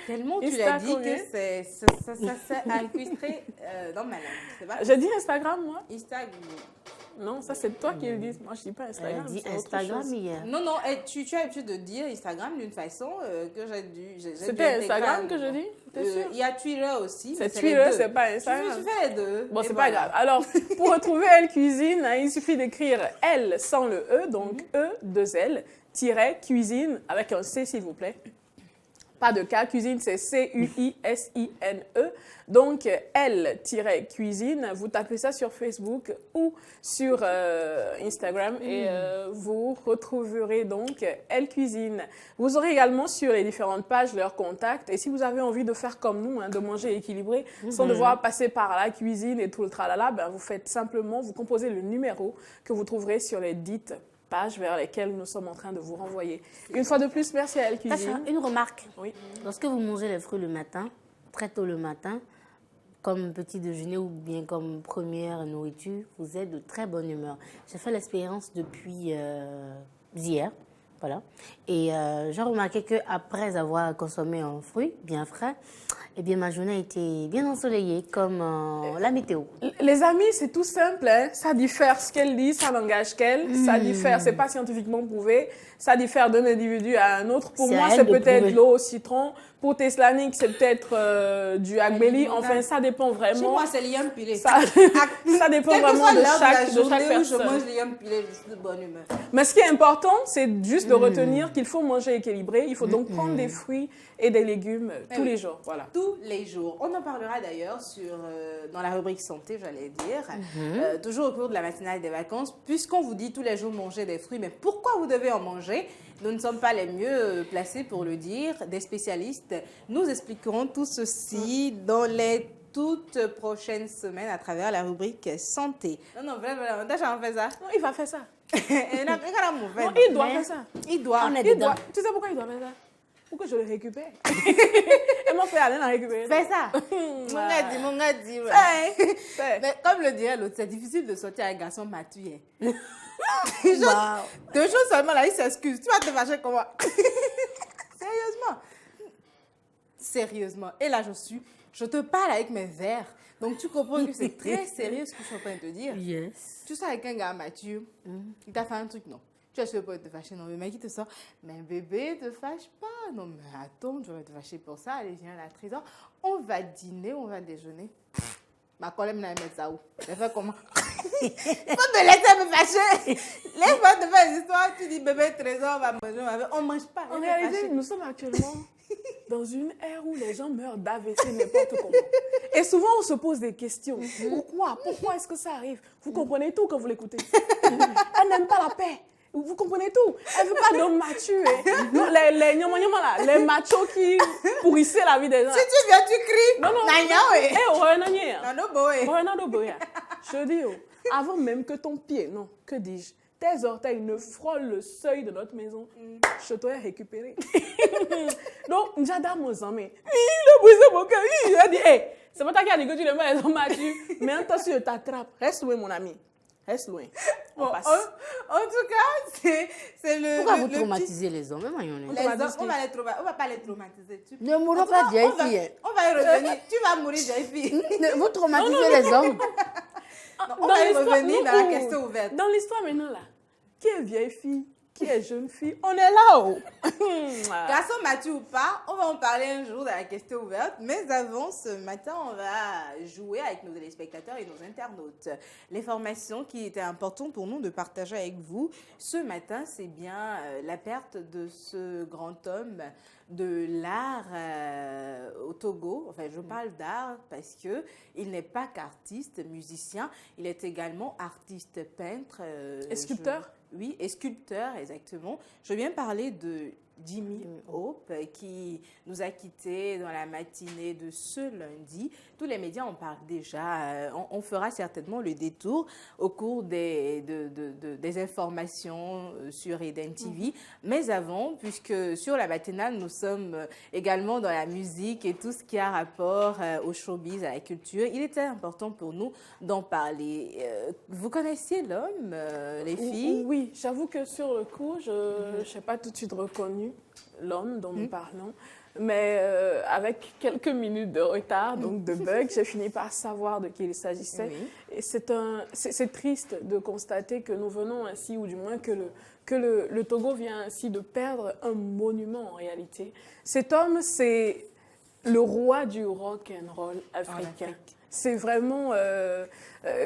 tellement tu l'as dit que ça s'est incrusté dans ma langue. J'ai dit Instagram, moi? Instagram. Non, ça c'est toi qui le dis. Moi, je ne dis pas Instagram. Elle a dit Instagram hier. Non, tu as l'habitude de dire Instagram d'une façon que j'ai dû... C'était Instagram que je dis? Il y a Twitter aussi. C'est Twitter, c'est pas Instagram. Je fais les deux. Bon, c'est pas grave. Alors, pour retrouver Elle Cuisine, il suffit d'écrire Elle sans le E, donc E2L, cuisine avec un C, s'il vous plaît. Pas de K, cuisine, c'est C-U-I-S-I-N-E. Donc, Elle-cuisine, vous tapez ça sur Facebook ou sur Instagram et vous retrouverez donc Elle Cuisine. Vous aurez également sur les différentes pages leurs contacts. Et si vous avez envie de faire comme nous, hein, de manger équilibré, sans devoir passer par la cuisine et tout le tralala, ben, vous faites simplement, vous composez le numéro que vous trouverez sur les dites pages vers lesquelles nous sommes en train de vous renvoyer. Une fois de plus, merci à Elle Cuisine. Une remarque. Oui. Lorsque vous mangez les fruits le matin, très tôt le matin, comme petit déjeuner ou bien comme première nourriture, vous êtes de très bonne humeur. J'ai fait l'expérience depuis hier. Voilà. Et j'ai remarqué qu'après avoir consommé un fruit bien frais, eh bien, ma journée a été bien ensoleillée, comme la météo. Les amis, c'est tout simple. Hein? Ça diffère ce qu'elle dit, ça n'engage qu'elle. Ça diffère, c'est pas scientifiquement prouvé. Ça diffère d'un individu à un autre. Pour moi, c'est peut-être l'eau au citron. Pour Teslanik, c'est peut-être du agbeli. Enfin, ça dépend vraiment. Chez moi, c'est l'yam pilé. Ça dépend vraiment de chaque personne. Je mange l'yam pilé, je suis de bonne humeur. Mais ce qui est important, c'est juste de retenir qu'il faut manger équilibré. Il faut donc prendre des fruits et des légumes tous les jours. Voilà. Tous les jours. On en parlera d'ailleurs dans la rubrique santé, j'allais dire. Toujours au cours de la matinale des vacances, puisqu'on vous dit tous les jours manger des fruits. Mais pourquoi vous devez en manger? Nous ne sommes pas les mieux placés pour le dire. Des spécialistes nous expliqueront tout ceci dans les toutes prochaines semaines à travers la rubrique santé. Non, vraiment, déjà on fait ça. Non, il va faire ça. Non, il doit faire ça. Il doit. Tu sais pourquoi il doit faire ça? Pour que je le récupère. Et mon frère allait la récupérer. Fais ça. Mon gars dit. Mais comme le dirait l'autre, c'est difficile de sortir avec un garçon mature. Deux choses seulement là, il s'excuse. Tu vas te fâcher comment? Sérieusement. Et là, je te parle avec mes verres. Donc, tu comprends que c'est très sérieux ce que je suis en train de te dire. Yes. Tu sors avec un gars mature, il t'a fait un truc, non. Tu as sûr pas de te fâcher, non. Le mec, il te sort, mais bébé, te fâche pas. Non, mais attends, tu vas te fâcher pour ça. Allez, viens à la trésor. On va dîner, on va déjeuner. Ma collègue m'a mis ça où? Elle fait comment? Il faut te laisser me fâcher. Laisse-moi te faire une histoire. Tu dis, bébé, trésor, on va manger. On mange pas. En réalité, nous sommes actuellement dans une ère où les gens meurent d'AVC n'importe comment. Et souvent, on se pose des questions. Pourquoi est-ce que ça arrive? Vous comprenez tout quand vous l'écoutez. Elle n'aime pas la paix. Vous comprenez tout. Elle ne veut pas d'hommes matures. Non, les machos qui pourrissaient la vie des gens. Si tu viens, tu cries. Non, non. Je dis, avant même que ton pied, non, que dis-je, tes orteils ne frôlent le seuil de notre maison, je t'aurais récupéré. Donc, j'adore mon ami. Il a brisé mon cœur. Il a dit, hey, c'est pas toi qui as dit que tu n'aimes pas les hommes matures. Mais attention, je t'attrape. Reste loin, mon ami. Reste loin. Bon, en tout cas, c'est le... Pourquoi vous traumatisez les hommes? On va pas les traumatiser. Ne mourons pas vieille fille. On va y revenir. Tu vas mourir vieille fille. Vous traumatisez les hommes. On va y revenir dans la question ouverte. Dans l'histoire maintenant là, qui est vieille fille? Qui est jeune fille? On est là-haut. Garçon mature ou pas, on va en parler un jour dans la question ouverte. Mais avant, ce matin, on va jouer avec nos téléspectateurs et nos internautes. L'information qui était importante pour nous de partager avec vous ce matin, c'est bien la perte de ce grand homme de l'art au Togo. Enfin, je parle d'art parce que il n'est pas qu'artiste, musicien. Il est également artiste, peintre. Et sculpteur? Oui, et sculpteur, exactement. Je viens parler de Jimmy Hope qui nous a quittés dans la matinée de ce lundi. Tous les médias en parlent déjà. On fera certainement le détour au cours des informations sur Eden TV. Mais avant, puisque sur la matinale, nous sommes également dans la musique et tout ce qui a rapport au showbiz, à la culture, il était important pour nous d'en parler. Vous connaissiez l'homme, les filles? Oui, j'avoue que sur le coup, je n'ai pas tout de suite reconnu l'homme dont nous parlons. Mais avec quelques minutes de retard, donc de bug, j'ai fini par savoir de qui il s'agissait. Oui. Et c'est triste de constater que nous venons ainsi, ou du moins que le Togo vient ainsi de perdre un monument en réalité. Cet homme, c'est le roi du rock and roll africain. C'est vraiment,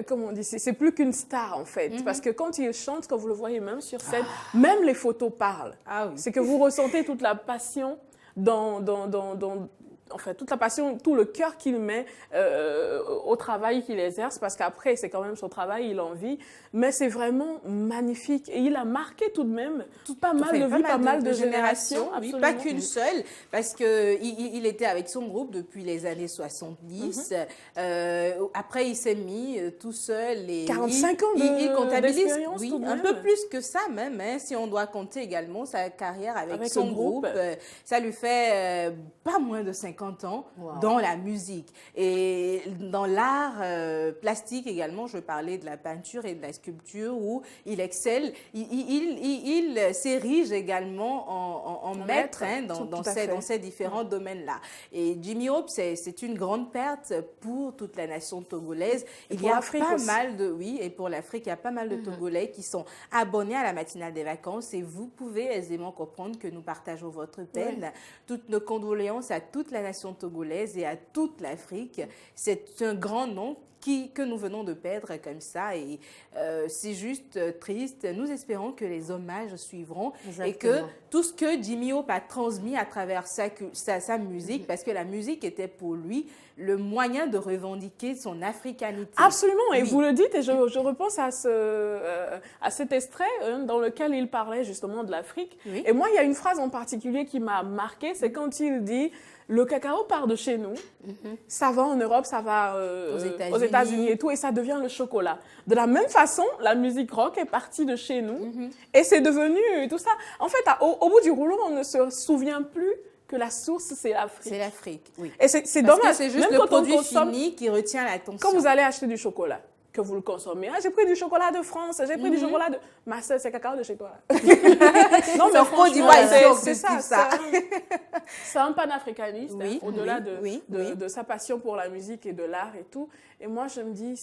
comment on dit, c'est plus qu'une star en fait. Parce que quand il chante, quand vous le voyez même sur scène, même les photos parlent. C'est que vous ressentez toute la passion enfin, toute la passion, tout le cœur qu'il met au travail qu'il exerce, parce qu'après, c'est quand même son travail, il en vit. Mais c'est vraiment magnifique. Et il a marqué tout de même pas mal de vies, pas mal de générations. Oui, pas qu'une seule, parce qu'il était avec son groupe depuis les années 70. Après, il s'est mis tout seul. Et 45 ans il comptabilise, oui, tout de un même. peu plus que ça même, hein, si on doit compter également sa carrière avec son groupe. Ça lui fait pas moins de 50 ans dans la musique. Et dans l'art plastique également, je parlais de la peinture et de la sculpture où il excelle. Il s'érige également en maître dans ces différents domaines-là. Et Jimmy Hope, c'est une grande perte pour toute la nation togolaise. Il y a pas mal de... Oui, et pour l'Afrique, il y a pas mal de Togolais qui sont abonnés à la matinale des vacances et vous pouvez aisément comprendre que nous partageons votre peine. Toutes nos condoléances à toute la nation togolaise et à toute l'Afrique. C'est un grand nom que nous venons de perdre comme ça et c'est juste triste. Nous espérons que les hommages suivront. Exactement. Et que tout ce que Jimmy Hope a transmis à travers sa musique, parce que la musique était pour lui le moyen de revendiquer son africanité. Absolument, et vous le dites, et je repense à cet extrait dans lequel il parlait justement de l'Afrique. Et moi, il y a une phrase en particulier qui m'a marquée, c'est quand il dit « Le cacao part de chez nous, ça va en Europe, ça va aux États-Unis et tout, et ça devient le chocolat. » De la même façon, la musique rock est partie de chez nous, et c'est devenu tout ça. En fait, au bout du rouleau, on ne se souvient plus que la source, c'est l'Afrique. C'est l'Afrique, oui. Et c'est dommage. C'est juste le produit fini qui retient l'attention. Quand vous allez acheter du chocolat, que vous le consommez, j'ai pris du chocolat de France, j'ai pris du chocolat de... Ma soeur, c'est cacao de chez toi. Non, mais franchement, c'est ça. C'est un panafricaniste, au-delà de sa passion pour la musique et de l'art et tout. Et moi, je me dis,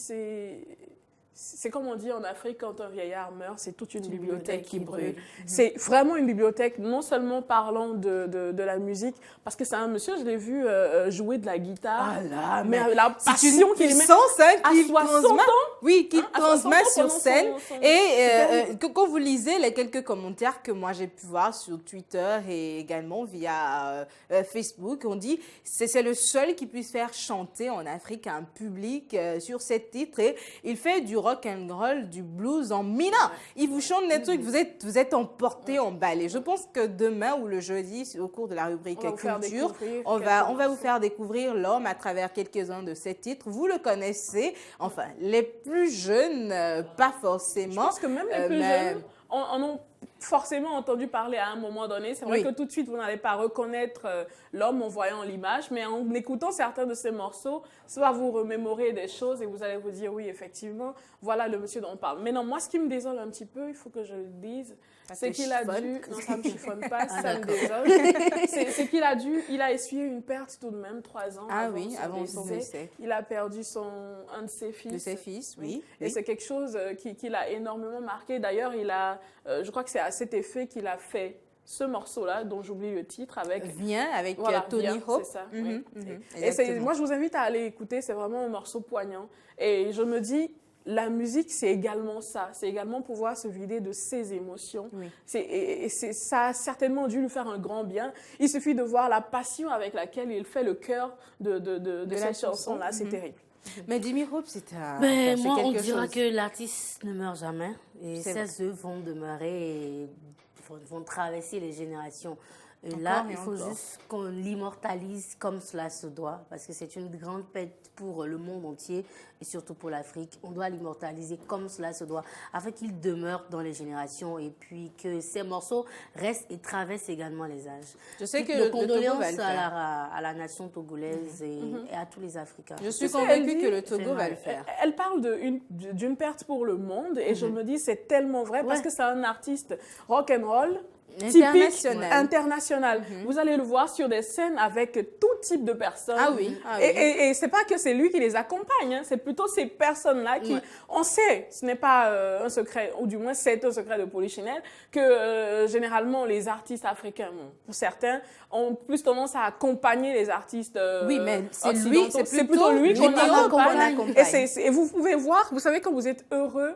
c'est comme on dit en Afrique, quand un vieillard meurt, c'est toute une bibliothèque qui brûle. C'est vraiment une bibliothèque, non seulement parlant de la musique, parce que c'est un monsieur, je l'ai vu jouer de la guitare, mais la passion qu'il met à 60 ans. Oui, qui transmet sur scène. Et quand vous lisez les quelques commentaires que moi j'ai pu voir sur Twitter et également via Facebook, on dit c'est le seul qui puisse faire chanter en Afrique un public sur cette titre, et il fait du rock and roll, du blues en mina. Il vous chante des trucs, vous êtes emporté, emballé. Je pense que demain ou le jeudi, au cours de la rubrique culture, on va vous faire découvrir l'homme à travers quelques-uns de ces titres. Vous le connaissez, enfin, les plus jeunes, pas forcément. Je pense que même les plus jeunes en ont forcément entendu parler à un moment donné. C'est vrai que tout de suite, vous n'allez pas reconnaître l'homme en voyant l'image, mais en écoutant certains de ces morceaux, ça va vous remémorer des choses et vous allez vous dire, oui, effectivement, voilà le monsieur dont on parle. Mais non, moi, ce qui me désole un petit peu, il faut que je le dise, c'est qu'il a dû... Non, ça ne me chiffonne pas, ça me désole. C'est qu'il a dû... Il a essuyé une perte tout de même 3 ans avant son décès. Il a perdu un de ses fils. De ses fils, oui. Et c'est quelque chose qui l'a énormément marqué. D'ailleurs, je crois que c'est à cet effet qu'il a fait ce morceau-là, dont j'oublie le titre, avec Tony Hope. C'est ça, Et moi, je vous invite à aller écouter, c'est vraiment un morceau poignant. Et je me dis, la musique, c'est également ça. C'est également pouvoir se vider de ses émotions. Ça a certainement dû lui faire un grand bien. Il suffit de voir la passion avec laquelle il fait le cœur de cette chanson-là. C'est terrible. Mais Jimmy Hope, moi, on dira que l'artiste ne meurt jamais. Et ses œuvres vont demeurer et vont traverser les générations. Et là, il faut juste qu'on l'immortalise comme cela se doit, parce que c'est une grande perte pour le monde entier et surtout pour l'Afrique. On doit l'immortaliser comme cela se doit, afin qu'il demeure dans les générations et puis que ces morceaux restent et traversent également les âges. Je sais que nos condoléances à la nation togolaise et à tous les Africains. Je suis convaincue que le Togo va le faire. Elle parle d'une perte pour le monde et je me dis c'est tellement vrai parce que c'est un artiste rock and roll. International. Vous allez le voir sur des scènes avec tout type de personnes. Et c'est pas que c'est lui qui les accompagne, hein. C'est plutôt ces personnes-là qui, on sait, ce n'est pas un secret, ou du moins c'est un secret de Polichinelle, que généralement les artistes africains, pour certains, ont plus tendance à accompagner les artistes mais c'est plutôt lui qu'on accompagne. Et vous pouvez voir, vous savez, quand vous êtes heureux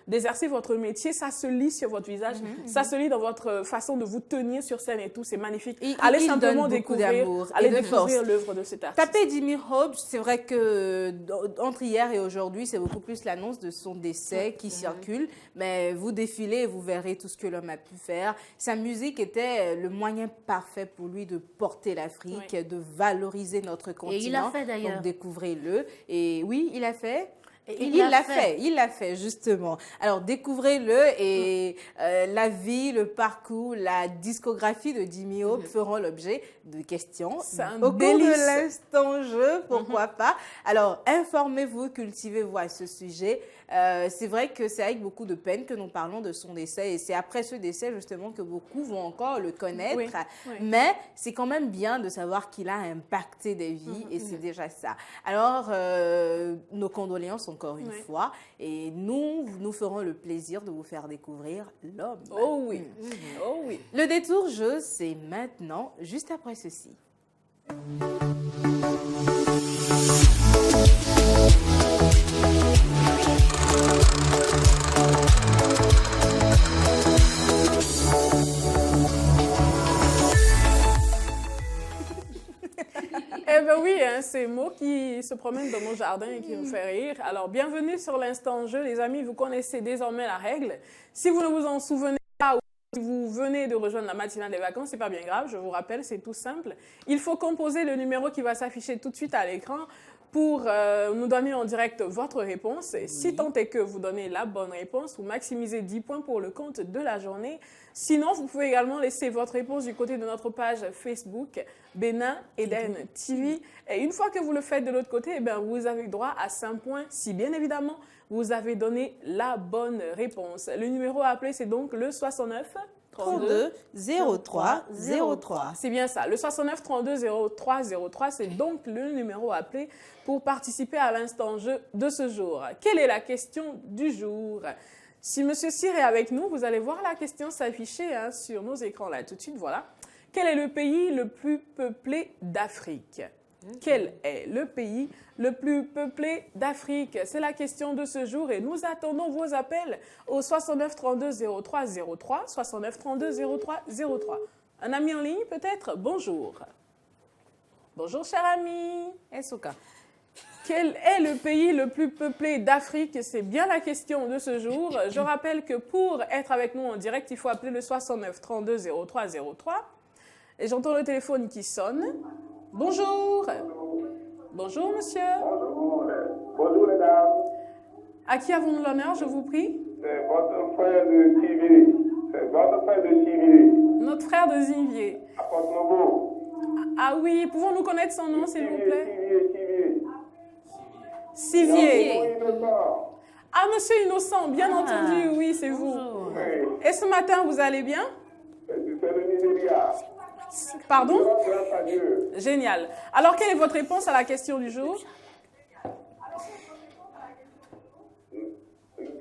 d'exercer votre métier, ça se lit sur votre visage. Ça se lit dans votre façon de vous tenir sur scène et tout, c'est magnifique. Allez simplement découvrir l'œuvre de cet artiste. Tapez Jimmy Hope, c'est vrai que entre hier et aujourd'hui, c'est beaucoup plus l'annonce de son décès qui circule, mais vous défilez et vous verrez tout ce que l'homme a pu faire. Sa musique était le moyen parfait pour lui de porter l'Afrique, de valoriser notre continent. Et il l'a fait d'ailleurs. Donc découvrez-le. Et oui, il a fait. Il l'a fait, justement. Alors, découvrez-le et la vie, le parcours, la discographie de Jimmy Hope feront l'objet de questions. C'est un au cours de l'instant jeu, pourquoi pas. Alors, informez-vous, cultivez-vous à ce sujet. C'est vrai que c'est avec beaucoup de peine que nous parlons de son décès et c'est après ce décès, justement, que beaucoup vont encore le connaître. Mais c'est quand même bien de savoir qu'il a impacté des vies et c'est déjà ça. Alors, nos condoléances encore une fois. Et nous ferons le plaisir de vous faire découvrir l'homme. Oh oui. Oh oui. Le détour jeu, c'est maintenant, juste après ceci. Eh bien oui, hein, ces mots qui se promènent dans mon jardin et qui me fait rire. Alors, bienvenue sur l'Instant Jeu. Les amis, vous connaissez désormais la règle. Si vous ne vous en souvenez pas ou si vous venez de rejoindre la matinale des vacances, c'est pas bien grave. Je vous rappelle, c'est tout simple. Il faut composer le numéro qui va s'afficher tout de suite à l'écran pour nous donner en direct votre réponse. Et si tant est que vous donnez la bonne réponse, vous maximisez 10 points pour le compte de la journée. Sinon, vous pouvez également laisser votre réponse du côté de notre page Facebook, Bénin Eden TV. Et une fois que vous le faites de l'autre côté, eh bien, vous avez droit à 5 points si, bien évidemment, vous avez donné la bonne réponse. Le numéro à appeler, c'est donc le 69 32 03 03. C'est bien ça. Le 69 32 03 03, c'est donc le numéro à appeler pour participer à l'instant jeu de ce jour. Quelle est la question du jour? Si M. Cyr est avec nous, vous allez voir la question s'afficher sur nos écrans là tout de suite. Voilà. Quel est le pays le plus peuplé d'Afrique? Quel est le pays le plus peuplé d'Afrique? C'est la question de ce jour et nous attendons vos appels au 69 32 03 03, 69 32 03 03. Un ami en ligne peut-être? Bonjour. Bonjour cher ami. Esoka. Quel est le pays le plus peuplé d'Afrique? C'est bien la question de ce jour. Je rappelle que pour être avec nous en direct, il faut appeler le 69 32 03 03. Et j'entends le téléphone qui sonne. Bonjour. Bonjour, monsieur. Bonjour. Bonjour, mesdames. À qui avons-nous l'honneur, je vous prie? C'est votre frère de Zinvier. C'est votre frère de Zinvier. Notre frère de Zinvier. À Porte-Novo. Ah oui, pouvons-nous connaître son nom, s'il vous plaît? Sivier. Ah, monsieur Innocent, bien entendu, oui, c'est vous. Et ce matin, vous allez bien? C'est le Nigeria. Pardon? Grâce à Dieu. Génial. Alors, quelle est votre réponse à la question du jour? C'est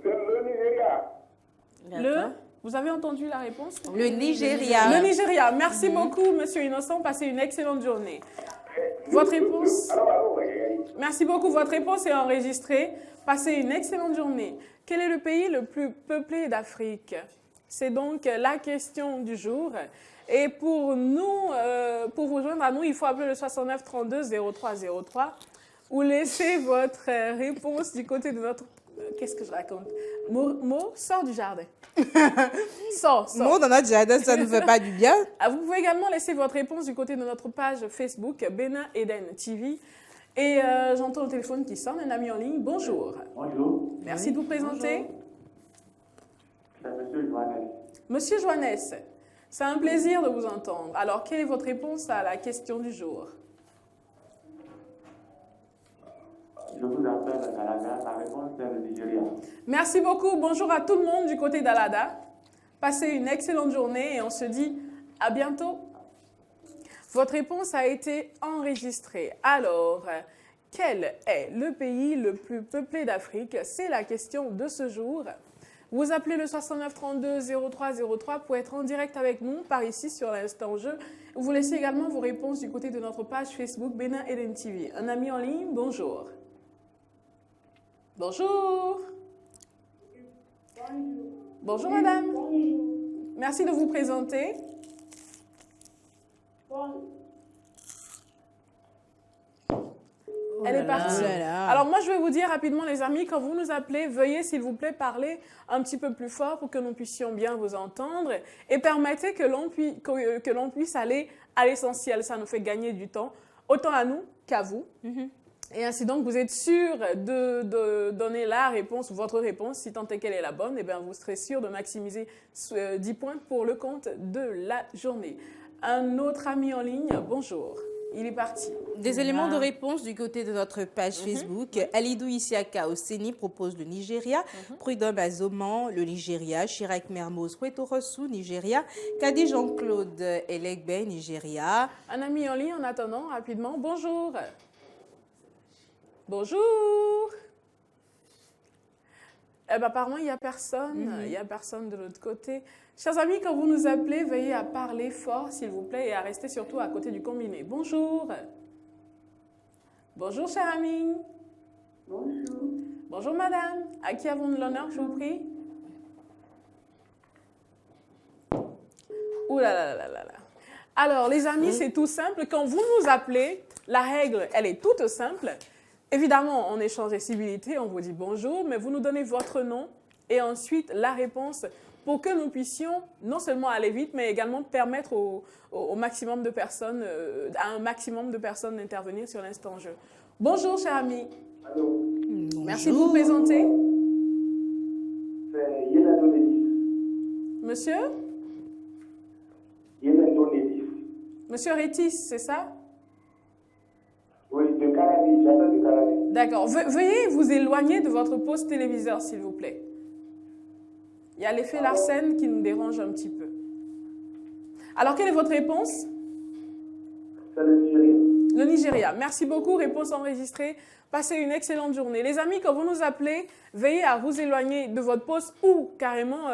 le Nigeria. Vous avez entendu la réponse? Le Nigeria. Le Nigeria. Merci beaucoup, monsieur Innocent. Passez une excellente journée. Votre réponse? Merci beaucoup. Votre réponse est enregistrée. Passez une excellente journée. Quel est le pays le plus peuplé d'Afrique? C'est donc la question du jour. Et pour nous, pour vous joindre à nous, il faut appeler le 69 32 03 03 ou laisser votre réponse du côté de notre... Qu'est-ce que je raconte? Mo, sors du jardin. Sors. Mo dans notre jardin, ça ne fait pas du bien. Vous pouvez également laisser votre réponse du côté de notre page Facebook, Bénin Eden TV. Et j'entends le téléphone qui sonne, un ami en ligne. Bonjour. Bonjour. Merci de vous présenter. C'est monsieur Joannès. Monsieur Joannès, c'est un plaisir de vous entendre. Alors, quelle est votre réponse à la question du jour? Je vous appelle d'Alada. La réponse est le Nigeria. Merci beaucoup. Bonjour à tout le monde du côté d'Alada. Passez une excellente journée et on se dit à bientôt. Votre réponse a été enregistrée. Alors, quel est le pays le plus peuplé d'Afrique? C'est la question de ce jour. Vous appelez le 69 32 03 03 pour être en direct avec nous par ici sur l'Instant Jeu. Vous laissez également vos réponses du côté de notre page Facebook Bénin Eden TV. Un ami en ligne, bonjour. Bonjour. Bonjour madame. Merci de vous présenter. Elle est partie. Alors moi, je vais vous dire rapidement, les amis, quand vous nous appelez, veuillez, s'il vous plaît, parler un petit peu plus fort pour que nous puissions bien vous entendre et permettez que l'on puisse aller à l'essentiel. Ça nous fait gagner du temps, autant à nous qu'à vous. Et ainsi donc, vous êtes sûr de donner la réponse, votre réponse, si tant est qu'elle est la bonne, et bien vous serez sûr de maximiser 10 points pour le compte de la journée. Un autre ami en ligne, bonjour. Il est parti. Des éléments de réponse du côté de notre page Facebook. Alidou Isiaka Oseni propose le Nigeria. Prudhomme Azoman, le Nigeria. Chirac Mermoz, Kwetorosu, Nigeria. Kadi Jean-Claude Elegbe, Nigeria. Un ami en ligne en attendant, rapidement. Bonjour. Bonjour. Eh ben, apparemment, il n'y a personne. Il n'y a personne de l'autre côté. Chers amis, quand vous nous appelez, veuillez à parler fort, s'il vous plaît, et à rester surtout à côté du combiné. Bonjour. Bonjour, cher ami. Bonjour. Bonjour, madame. À qui avons-nous l'honneur, je vous prie? Ouh là là là là là. Alors, les amis, c'est tout simple. Quand vous nous appelez, la règle, elle est toute simple. Évidemment, on échange les civilités, on vous dit bonjour, mais vous nous donnez votre nom et ensuite la réponse pour que nous puissions non seulement aller vite, mais également permettre au maximum de personnes, à un maximum de personnes d'intervenir sur l'instant jeu. Bonjour, cher ami. Allô. Merci de vous présenter. C'est Yénado Nédis. Monsieur? Yénado Nédis. Monsieur Rétis, c'est ça? Oui, de Carabi, j'appelle de Carabi. D'accord. Veuillez vous éloigner de votre poste téléviseur, s'il vous plaît. Il y a l'effet Larsen qui nous dérange un petit peu. Alors, quelle est votre réponse? C'est le Nigeria. Le Nigeria. Merci beaucoup. Réponse enregistrée. Passez une excellente journée. Les amis, quand vous nous appelez, veillez à vous éloigner de votre poste ou carrément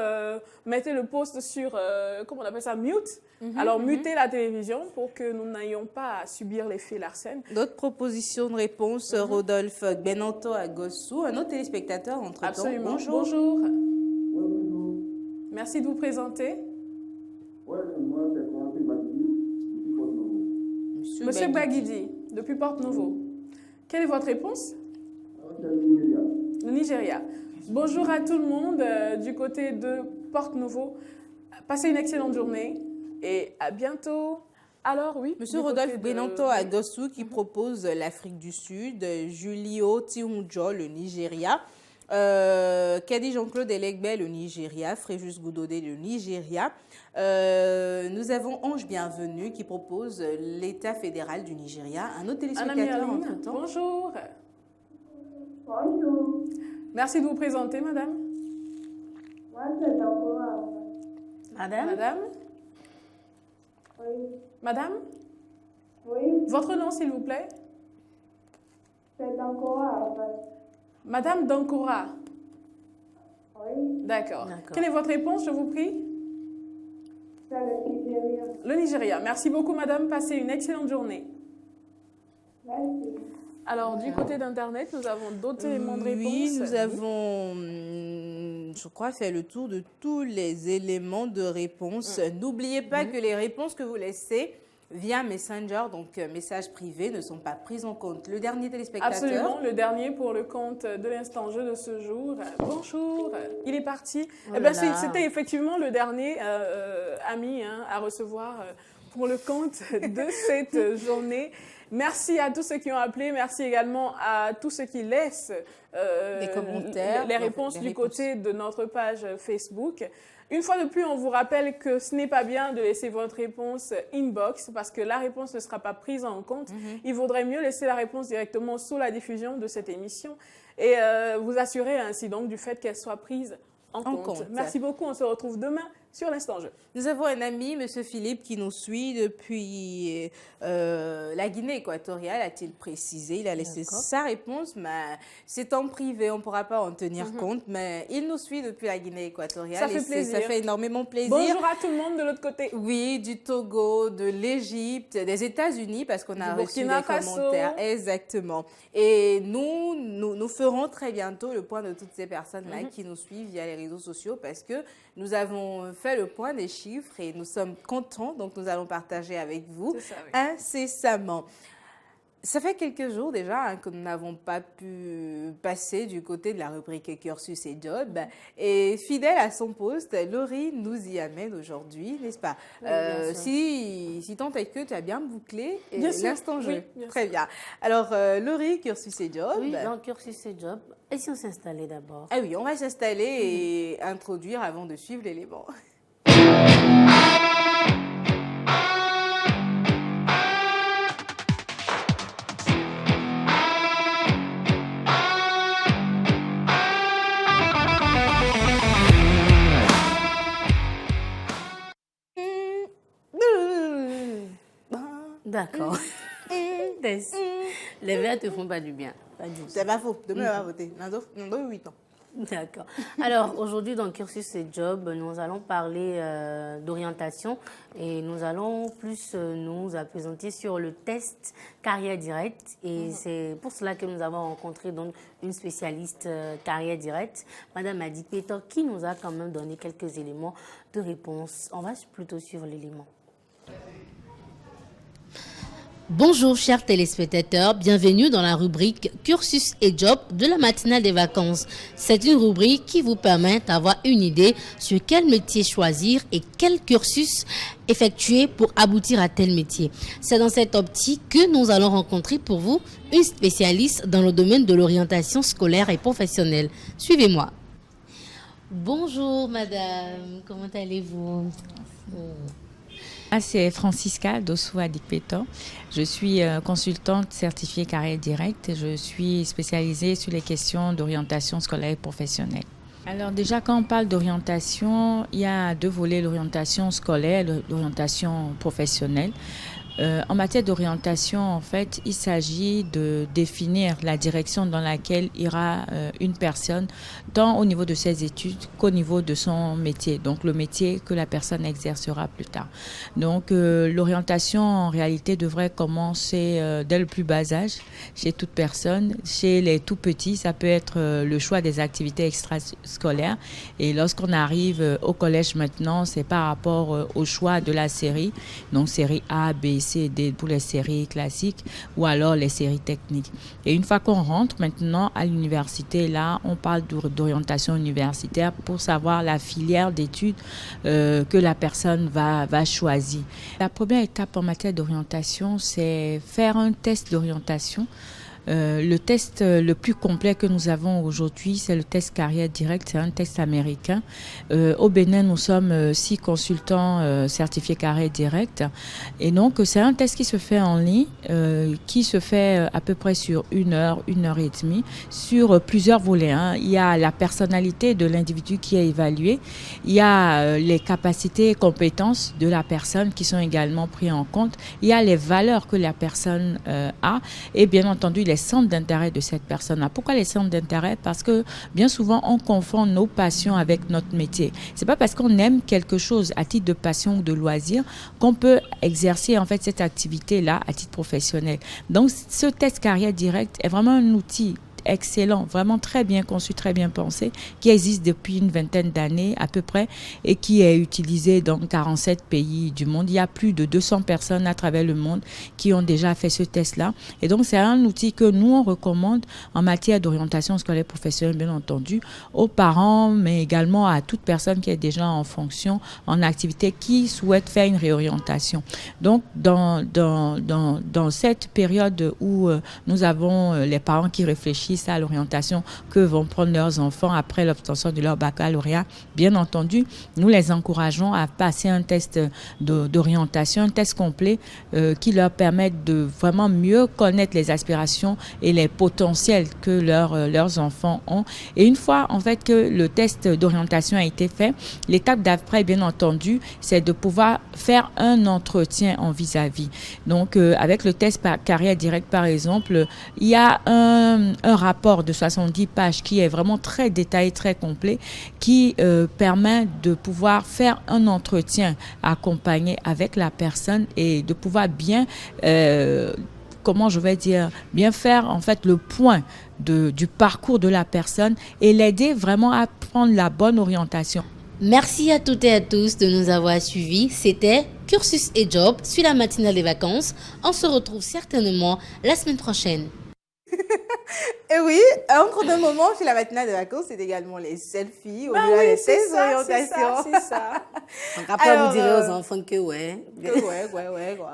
mettez le poste sur, comment on appelle ça, mute. Alors, mutez la télévision pour que nous n'ayons pas à subir l'effet Larsen. D'autres propositions de réponse, Rodolphe Benanto à Gossou, un autre téléspectateur entre-temps. Absolument. Bonjour. Bonjour. Merci de vous présenter. Oui, moi, c'est Francis Bagidi, depuis Porte-Novo. Monsieur Bagidi, depuis Porte-Novo. Quelle est votre réponse? C'est le Nigeria. Le Nigeria. Bonjour à tout le monde du côté de Porte-Novo. Passez une excellente journée et à bientôt. Alors, oui. Monsieur Rodolphe Benanto à Gossou qui propose l'Afrique du Sud, Julio Tiunjo, le Nigeria. Kadi Jean-Claude Elegbé, le Nigeria, Fréjus Goudodé, le Nigeria. Nous avons Ange Bienvenue qui propose l'État fédéral du Nigeria. Un autre téléspectateur entre-temps. Bonjour. Bonjour. Merci de vous présenter, madame. Moi, c'est Dankora. Madame. Madame. Oui. Madame. Oui. Votre nom, s'il vous plaît. C'est Dankora. Madame Dankora. Oui. D'accord. Quelle est votre réponse, je vous prie? C'est le Nigeria. Le Nigeria. Merci beaucoup, madame. Passez une excellente journée. Merci. Alors, du côté d'Internet, nous avons d'autres éléments de réponse. Oui, nous avons, je crois, fait le tour de tous les éléments de réponse. N'oubliez pas que les réponses que vous laissez via Messenger, donc messages privés, ne sont pas prises en compte. Le dernier téléspectateur. Absolument, le dernier pour le compte de l'instant jeu de ce jour. Bonjour, il est parti. Oh C'était effectivement le dernier ami à recevoir pour le compte de cette journée. Merci à tous ceux qui ont appelé. Merci également à tous ceux qui laissent les commentaires, les réponses du côté de notre page Facebook. Une fois de plus, on vous rappelle que ce n'est pas bien de laisser votre réponse inbox parce que la réponse ne sera pas prise en compte. Il vaudrait mieux laisser la réponse directement sous la diffusion de cette émission et vous assurer ainsi donc du fait qu'elle soit prise en compte. Merci beaucoup. On se retrouve demain sur l'Instant Jeu. Nous avons un ami, M. Philippe, qui nous suit depuis la Guinée équatoriale, a-t-il précisé. Il a laissé sa réponse, mais c'est en privé, on ne pourra pas en tenir compte, mais il nous suit depuis la Guinée équatoriale. Ça fait plaisir. Ça fait énormément plaisir. Bonjour à tout le monde de l'autre côté. Oui, du Togo, de l'Égypte, des États-Unis, parce qu'on a reçu des commentaires. Exactement. Et nous ferons très bientôt le point de toutes ces personnes-là qui nous suivent via les réseaux sociaux, parce que nous avons fait le point des chiffres et nous sommes contents, donc nous allons partager avec vous incessamment. Ça fait quelques jours déjà que nous n'avons pas pu passer du côté de la rubrique Cursus et Job. Et fidèle à son poste, Laurie nous y amène aujourd'hui, n'est-ce pas? Si tant est que tu as bien bouclé l'instant jeu. Oui, très bien. Alors, Laurie, Cursus et Job. Oui, donc Cursus et Job. Et si on s'installait d'abord? Ah oui, on va s'installer et introduire avant de suivre l'élément. D'accord. Les verres te font pas du bien. C'est pas faux. Demain, on va voter. Dans 8 ans. D'accord. Alors, aujourd'hui, dans Cursus et Job, nous allons parler d'orientation et nous allons plus nous appesantir sur le test carrière directe. Et c'est pour cela que nous avons rencontré donc une spécialiste carrière directe, Madame Adik Peter, qui nous a quand même donné quelques éléments de réponse. On va plutôt suivre l'élément. Bonjour chers téléspectateurs, bienvenue dans la rubrique Cursus et Job de la matinale des vacances. C'est une rubrique qui vous permet d'avoir une idée sur quel métier choisir et quel cursus effectuer pour aboutir à tel métier. C'est dans cette optique que nous allons rencontrer pour vous une spécialiste dans le domaine de l'orientation scolaire et professionnelle. Suivez-moi. Bonjour madame, comment allez-vous? C'est Francisca Dossou Adikpeto. Je suis consultante certifiée carrière directe. Je suis spécialisée sur les questions d'orientation scolaire et professionnelle. Alors déjà, quand on parle d'orientation, il y a deux volets, l'orientation scolaire et l'orientation professionnelle. En matière d'orientation, en fait, il s'agit de définir la direction dans laquelle ira une personne, tant au niveau de ses études qu'au niveau de son métier, donc le métier que la personne exercera plus tard. Donc l'orientation, en réalité, devrait commencer dès le plus bas âge, chez toute personne. Chez les tout petits, ça peut être le choix des activités extrascolaires. Et lorsqu'on arrive au collège maintenant, c'est par rapport au choix de la série, donc série A, B, C, D pour les séries classiques ou alors les séries techniques. Et une fois qu'on rentre maintenant à l'université, là, on parle d'orientation universitaire pour savoir la filière d'études que la personne va choisir. La première étape en matière d'orientation, c'est faire un test d'orientation. Le test le plus complet que nous avons aujourd'hui, c'est le test carrière directe, c'est un test américain. Au Bénin, nous sommes 6 consultants certifiés carrière directe. Et donc, c'est un test qui se fait en ligne, qui se fait à peu près sur 1 heure, 1 heure et demie, sur plusieurs volets. Il y a la personnalité de l'individu qui est évaluée, il y a les capacités et compétences de la personne qui sont également prises en compte, il y a les valeurs que la personne a et bien entendu les centres d'intérêt de cette personne-là. Pourquoi les centres d'intérêt? Parce que bien souvent, on confond nos passions avec notre métier. C'est pas parce qu'on aime quelque chose à titre de passion ou de loisir qu'on peut exercer en fait cette activité-là à titre professionnel. Donc, ce test carrière directe est vraiment un outil excellent, vraiment très bien conçu, très bien pensé, qui existe depuis une vingtaine d'années à peu près et qui est utilisé dans 47 pays du monde. Il y a plus de 200 personnes à travers le monde qui ont déjà fait ce test-là. Et donc, c'est un outil que nous, on recommande en matière d'orientation scolaire professionnelle, bien entendu, aux parents, mais également à toute personne qui est déjà en fonction, en activité, qui souhaite faire une réorientation. Donc, dans cette période où nous avons les parents qui réfléchissent à l'orientation que vont prendre leurs enfants après l'obtention de leur baccalauréat. Bien entendu, nous les encourageons à passer un test d'orientation, un test complet qui leur permette de vraiment mieux connaître les aspirations et les potentiels que leurs enfants ont. Et une fois en fait que le test d'orientation a été fait, l'étape d'après, bien entendu, c'est de pouvoir faire un entretien en vis-à-vis. Donc, avec le test par carrière directe, par exemple, il y a un rapport de 70 pages qui est vraiment très détaillé, très complet, qui permet de pouvoir faire un entretien accompagné avec la personne et de pouvoir bien, bien faire en fait le point du parcours de la personne et l'aider vraiment à prendre la bonne orientation. Merci à toutes et à tous de nous avoir suivis. C'était Cursus et Job sur la matinale des vacances. On se retrouve certainement la semaine prochaine. Et oui, entre deux moments, chez la matinale de vacances, c'est également les selfies, au-delà des tests d'orientation. C'est ça. Donc après, alors, vous direz aux enfants que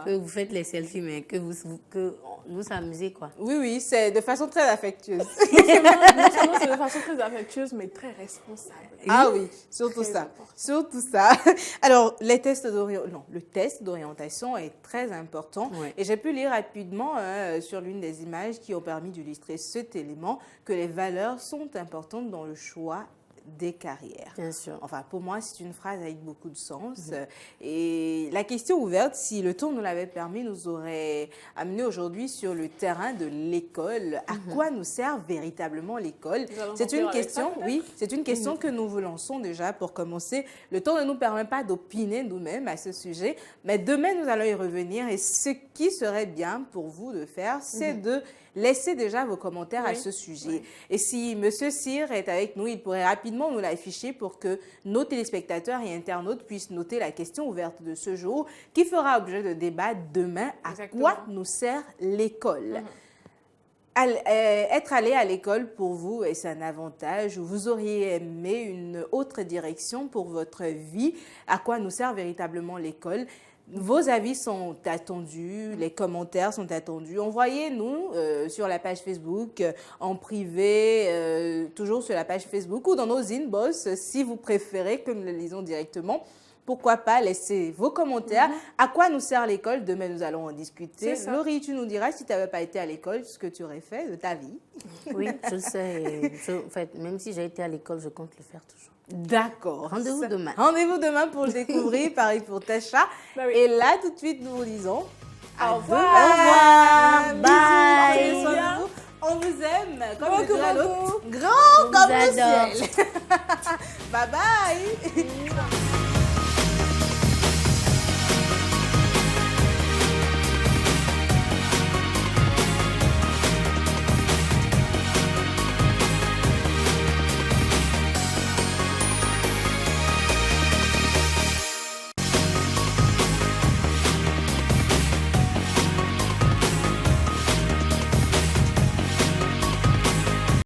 que vous faites les selfies, mais que vous s'amusez, quoi. Oui, c'est de façon très affectueuse. Non seulement c'est de façon très affectueuse, mais très responsable. Ah oui, surtout ça. Surtout ça. Alors, le test d'orientation est très important. Ouais. Et j'ai pu lire rapidement sur l'une des images qui ont permis d'illustrer cet élément que les valeurs sont importantes dans le choix des carrières. Bien sûr. Enfin, pour moi, c'est une phrase avec beaucoup de sens. Et la question ouverte, si le temps nous l'avait permis, nous aurait amené aujourd'hui sur le terrain de l'école. À quoi nous sert véritablement l'école? C'est une question, c'est une question que nous vous lançons déjà pour commencer. Le temps ne nous permet pas d'opiner nous-mêmes à ce sujet, mais demain, nous allons y revenir. Et ce qui serait bien pour vous de faire, c'est de laissez déjà vos commentaires à ce sujet. Et si M. Cyr est avec nous, il pourrait rapidement nous l'afficher pour que nos téléspectateurs et internautes puissent noter la question ouverte de ce jour qui fera objet de débat demain. Exactement. À quoi nous sert l'école? Être allé à l'école pour vous, est-ce un avantage ou vous auriez aimé une autre direction pour votre vie? À quoi nous sert véritablement l'école? Vos avis sont attendus, les commentaires sont attendus. Envoyez-nous sur la page Facebook, en privé, toujours sur la page Facebook ou dans nos inbox si vous préférez que nous le lisons directement. pourquoi pas laisser vos commentaires. À quoi nous sert l'école? Demain, nous allons en discuter. Laurie, tu nous diras si tu n'avais pas été à l'école, ce que tu aurais fait de ta vie. Oui, je le sais. En fait, même si j'ai été à l'école, je compte le faire toujours. D'accord. Rendez-vous demain. Rendez-vous demain pour le découvrir. Pareil pour Tesha. Et là, tout de suite, nous vous disons au revoir. Au revoir. Bye. Bisous. On vous aime. Comme Beaucoup, le dirait l'autre, beaucoup. grand On comme vous le adore. ciel. Bye bye.